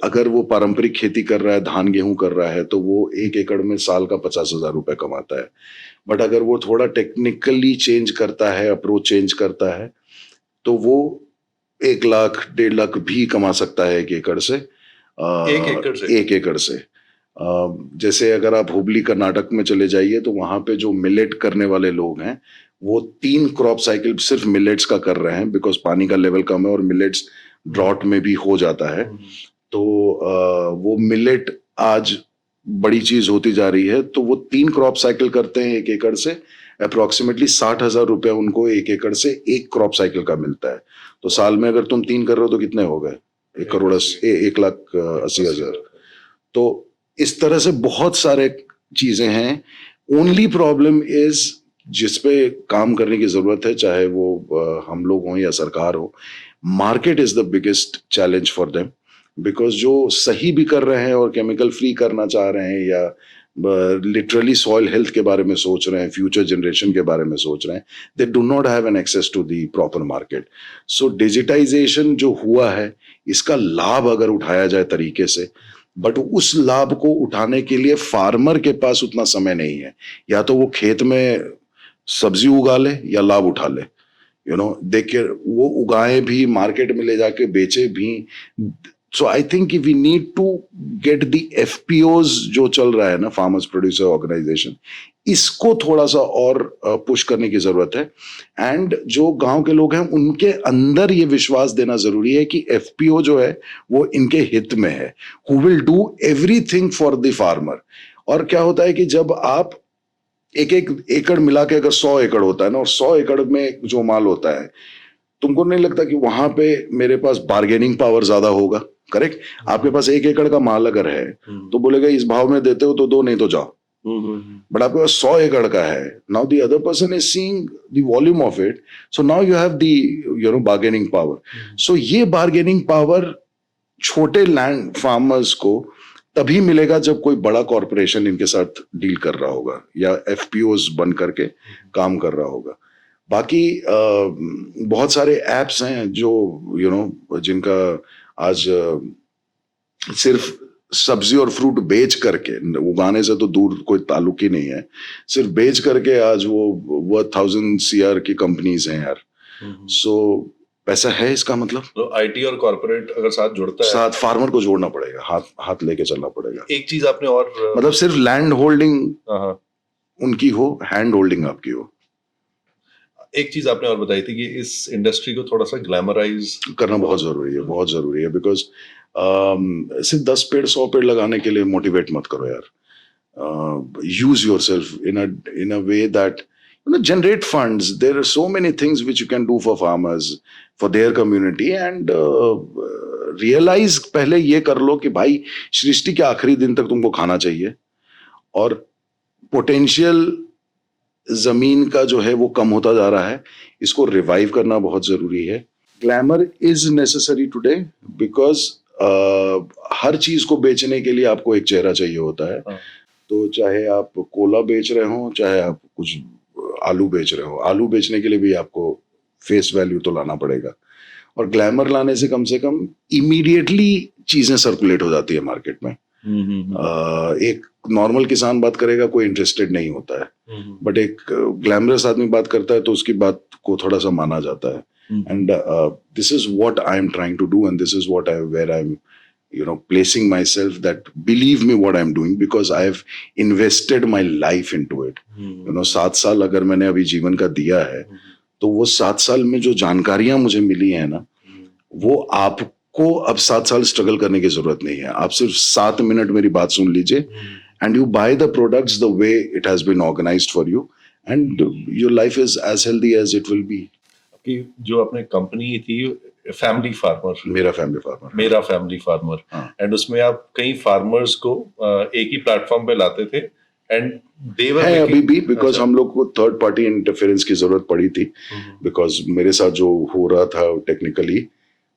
अगर वो पारंपरिक खेती कर रहा है, धान गेहूं कर रहा है, तो वो 1 एकड़ में साल का 50,000 रुपए कमाता है। बट अगर वो थोड़ा टेक्निकली चेंज करता है, अप्रोच चेंज करता है, तो वो 1 लाख 1.5 लाख भी कमा सकता है 1 एकड़ से। 1 एकड़ से जैसे अगर आप हुबली कर्नाटक में चले जाइए तो वहां पे जो मिलेट करने वाले लोग हैं वो 3 क्रॉप साइकिल सिर्फ मिलेट्स का कर रहे हैं, बिकॉज पानी का लेवल कम है और मिलेट्स ड्रॉट में भी हो जाता है। तो वो मिलेट आज बड़ी चीज होती जा रही है, तो वो 3 क्रॉप साइकिल करते हैं 1 एकड़ से। अप्रोक्सीमेटली 60,000 रुपया उनको 1 एकड़ से 1 क्रॉप साइकिल का मिलता है। तो साल में अगर तुम 3 कर रहे हो तो कितने हो गए? 1,80,000। तो इस तरह से बहुत सारे चीजें हैं। ओनली प्रॉब्लम इज जिसपे काम करने की जरूरत है, चाहे वो हम लोग हों या सरकार हो, market is the biggest challenge for them. Because जो सही भी कर रहे हैं और केमिकल फ्री करना चाह रहे हैं या लिटरली सॉइल हेल्थ के बारे में सोच रहे हैं, फ्यूचर जनरेशन के बारे में सोच रहे हैं, they do not have an access to the proper market. So digitisation जो हुआ है, इसका लाभ अगर उठाया जाए तरीके से, बट उस लाभ को उठाने के लिए फार्मर के पास उतना समय नहीं है। या तो वो खेत में सब्जी उगा ले या लाभ उठा ले, देखिए वो उगाए भी, मार्केट में ले जाके बेचे भी। So I think we need to get the FPOs जो चल रहा है ना, फार्मर्स प्रोड्यूसर ऑर्गेनाइजेशन, इसको थोड़ा सा और पुश करने की जरूरत है। एंड जो गांव के लोग हैं उनके अंदर ये विश्वास देना जरूरी है कि FPO जो है वो इनके हित में है, who will do everything for the farmer. और क्या होता है कि जब आप एक एकड़ मिला के अगर 100 एकड़ होता है ना, और 100 एकड़ में जो माल होता है, तुमको नहीं लगता कि वहां पे मेरे पास बार्गेनिंग पावर ज्यादा होगा? करेक्ट। आपके पास 1 एकड़ का माल अगर है तो बोलेगा इस भाव में देते हो तो दो, नहीं तो जाओ। बट आपके पास 100 एकड़ का है, now the other person is seeing the volume of it, so now you have the bargaining power. So ये बार्गेनिंग पावर छोटे लैंड फार्मर्स को तभी मिलेगा जब कोई बड़ा कॉर्पोरेशन इनके साथ डील कर रहा होगा या FPOs बन करके काम कर रहा होगा। बाकी बहुत सारे एप्स हैं जो जिनका आज सिर्फ सब्जी और फ्रूट बेच करके, उगाने से तो दूर कोई ताल्लुक ही नहीं है, सिर्फ बेच करके आज वो 1000 CR की कंपनीज हैं यार। सो पैसा है इसका मतलब। तो IT और कॉर्पोरेट अगर साथ जुड़ता है, साथ फार्मर को जोड़ना पड़ेगा, हाथ लेके चलना पड़ेगा। एक चीज आपने और मतलब सिर्फ लैंड होल्डिंग उनकी हो, हैंड होल्डिंग आपकी हो। एक चीज आपने और बताई थी कि इस इंडस्ट्री को थोड़ा सा ग्लैमराइज करना बहुत जरूरी है, बहुत जरूरी है। बिकॉज सिर्फ 10 पेड़ 100 पेड़ लगाने के लिए मोटिवेट मत करो यार। Use your self in a way that generate funds. There are so many things which you can do for farmers, for their community, and realize पहले ये कर लो कि भाई सृष्टि के आखिरी दिन तक तुमको खाना चाहिए, और पोटेंशियल जमीन का जो है वो कम होता जा रहा है, इसको रिवाइव करना बहुत जरूरी है। Glamour is necessary today because हर चीज को बेचने के लिए आपको एक चेहरा चाहिए होता है। तो चाहे आप कोला बेच रहे हो, चाहे आप कुछ आलू बेच रहे हो, आलू बेचने के लिए भी आपको फेस वैल्यू तो लाना पड़ेगा, और ग्लैमर लाने से कम इमीडिएटली चीजें सर्कुलेट हो जाती है मार्केट में। एक नॉर्मल किसान बात करेगा, कोई इंटरेस्टेड नहीं होता है, बट एक ग्लैमरस आदमी बात करता है तो उसकी बात को थोड़ा सा माना जाता है। And this is what I am trying to do, and this is what where I am placing myself that believe me what I'm doing because I have invested my life into it. 7 साल अगर मैंने अभी जीवन का दिया है तो वो 7 साल में जो जानकारियां मुझे मिली है ना, वो आपको अब 7 साल स्ट्रगल करने की जरूरत नहीं है. आप सिर्फ 7 मिनट मेरी बात सुन लीजिए and you buy the products the way it has been organized for you and your life is as healthy as it will be. आपकी जो अपने कंपनी थी फैमिली फार्मर, मेरा फैमिली फार्मर, एंड उसमें आप कई फार्मर्स को एक ही प्लेटफॉर्म पे लाते थे एंड दे वर है अभी भी बिकॉज हम लोग को थर्ड पार्टी इंटरफेरेंस की जरूरत पड़ी थी बिकॉज मेरे साथ जो हो रहा था टेक्निकली,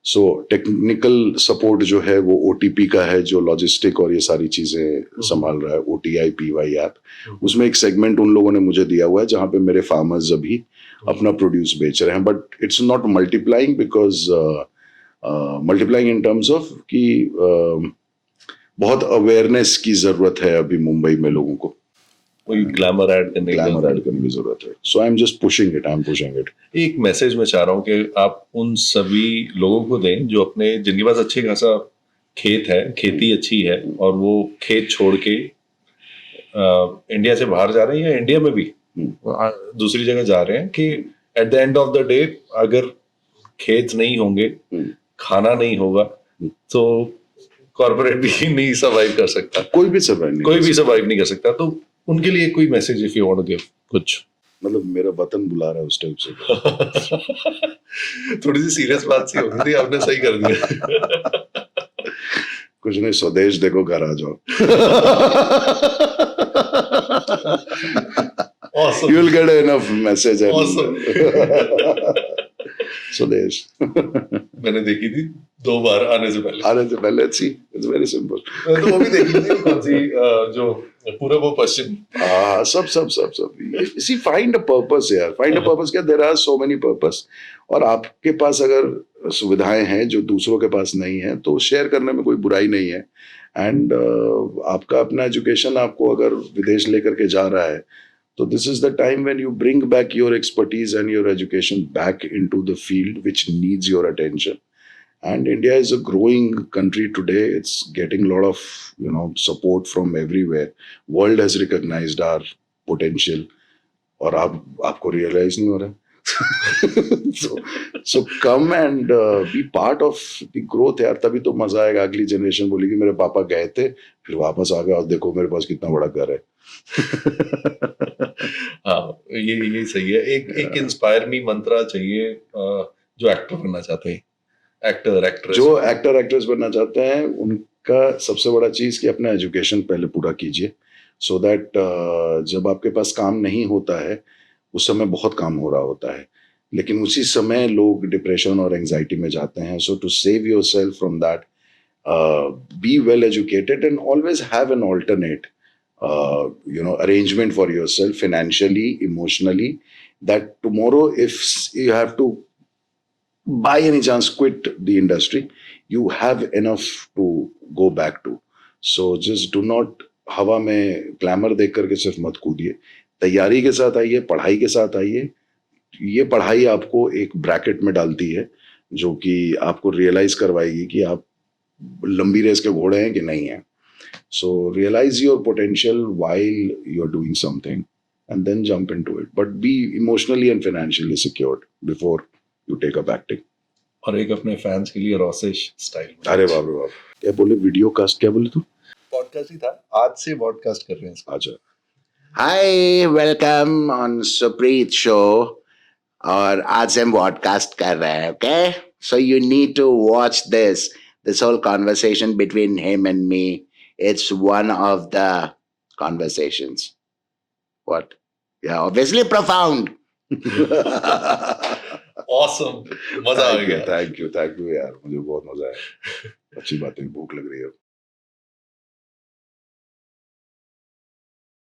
सो टेक्निकल सपोर्ट जो है वो OTP का है जो लॉजिस्टिक और ये सारी चीजें संभाल रहा है, OTI PY ऐप. उसमें एक सेगमेंट उन लोगों ने मुझे दिया हुआ है जहाँ पे मेरे फार्मर्स अभी अपना प्रोड्यूस बेच रहे हैं, but it's not multiplying because multiplying in terms of कि बहुत अवेयरनेस की जरूरत है अभी मुंबई में लोगों को, कोई ग्लैमर ऐड करने की जरूरत है. So I am just pushing it. एक मैसेज मैं चाह रहा हूँ कि आप उन सभी लोगों को दें जो अपने जिनके पास अच्छे खासा खेत है, खेती अच्छी है और वो खेत छोड़ के इंडिया से बाहर जा रहे हैं या इंडिया में भी दूसरी जगह जा रहे हैं, कि at the end of the day अगर खेत नहीं होंगे, खाना नहीं होगा तो कॉर्पोरेट भी नहीं सर्वाइव कर सकता, कोई भी सर्वाइव नहीं कर सकता. तो उनके लिए कोई message if you want to give, कुछ मतलब मेरा वतन बुला रहा है उस टाइप से. थोड़ी सी सीरियस बात सी हो गई थी, आपने सही कर दिया. कुछ नहीं, स्वदेश देखो घर आ जाओ. Awesome. You'll get enough message. Awesome. स्वदेश. मैंने देखी थी 2 बार आने से पहले. See, it's very simple. तो वो भी देखी थी, कौन सी जो पूरब और पश्चिम. सब. See, find a purpose यार. Find a purpose. क्या there are so many purpose. और आपके पास अगर सुविधाएं हैं जो दूसरों के पास नहीं है तो शेयर करने में कोई बुराई नहीं है. एंड आपका अपना एजुकेशन आपको अगर विदेश लेकर के जा रहा है तो this is the time when you bring back your expertise and your education back into the field which needs your attention. And India is a growing country today. It's getting a lot of support from everywhere. World has recognized our potential. और आपको realize नहीं हो रहा. so come and be part of the growth यार, तभी तो मजा आएगा. अगली जनरेशन बोलेगी मेरे पापा गए थे फिर वापस आ गए और देखो मेरे पास कितना बड़ा घर है. हाँ, ये सही है. एक इंस्पायर मी मंत्रा चाहिए जो एक्टर बनना चाहते हैं, एक्ट्रेस बनना चाहते हैं, उनका सबसे बड़ा चीज कि अपना एजुकेशन पहले पूरा कीजिए सो दैट जब आपके पास काम नहीं होता है उस समय बहुत काम हो रहा होता है लेकिन उसी समय लोग डिप्रेशन और एंजाइटी में जाते हैं. So to save yourself from that, be well educated and always have an alternate arrangement for yourself financially, emotionally, that tomorrow if you have to by any chance quit the industry, you have enough to go back to. So just do not हवा में glamour देख करके सिर्फ मत कूदिए. तैयारी के साथ आइए, पढ़ाई के साथ आइए. ये पढ़ाई आपको एक ब्रैकेट में डालती है जो कि आपको रियलाइज करवाएगी कि आप लंबी रेस के घोड़े हैं कि नहीं है. So realize your potential while you're doing something and then jump into it. But be emotionally and financially secured before you take up acting. और एक अपने फैंस के लिए रॉसेश स्टाइल. अरे बाप रे बाप, क्या बोले वीडियो कास्ट, क्या बोले तू? पॉडकास्ट ही था, आज से पॉडकास्ट कर रहे हैं. अच्छा. Hi, welcome on Supreet show. और आज हम पॉडकास्ट कर रहे हैं, okay? So you need to watch this whole conversation between him and me. It's one of the conversations. What? Yeah, obviously profound. Awesome. मजा आ गया. Thank you यार, मुझे बहुत मजा आया. अच्छी बातें, भूख लग रही है.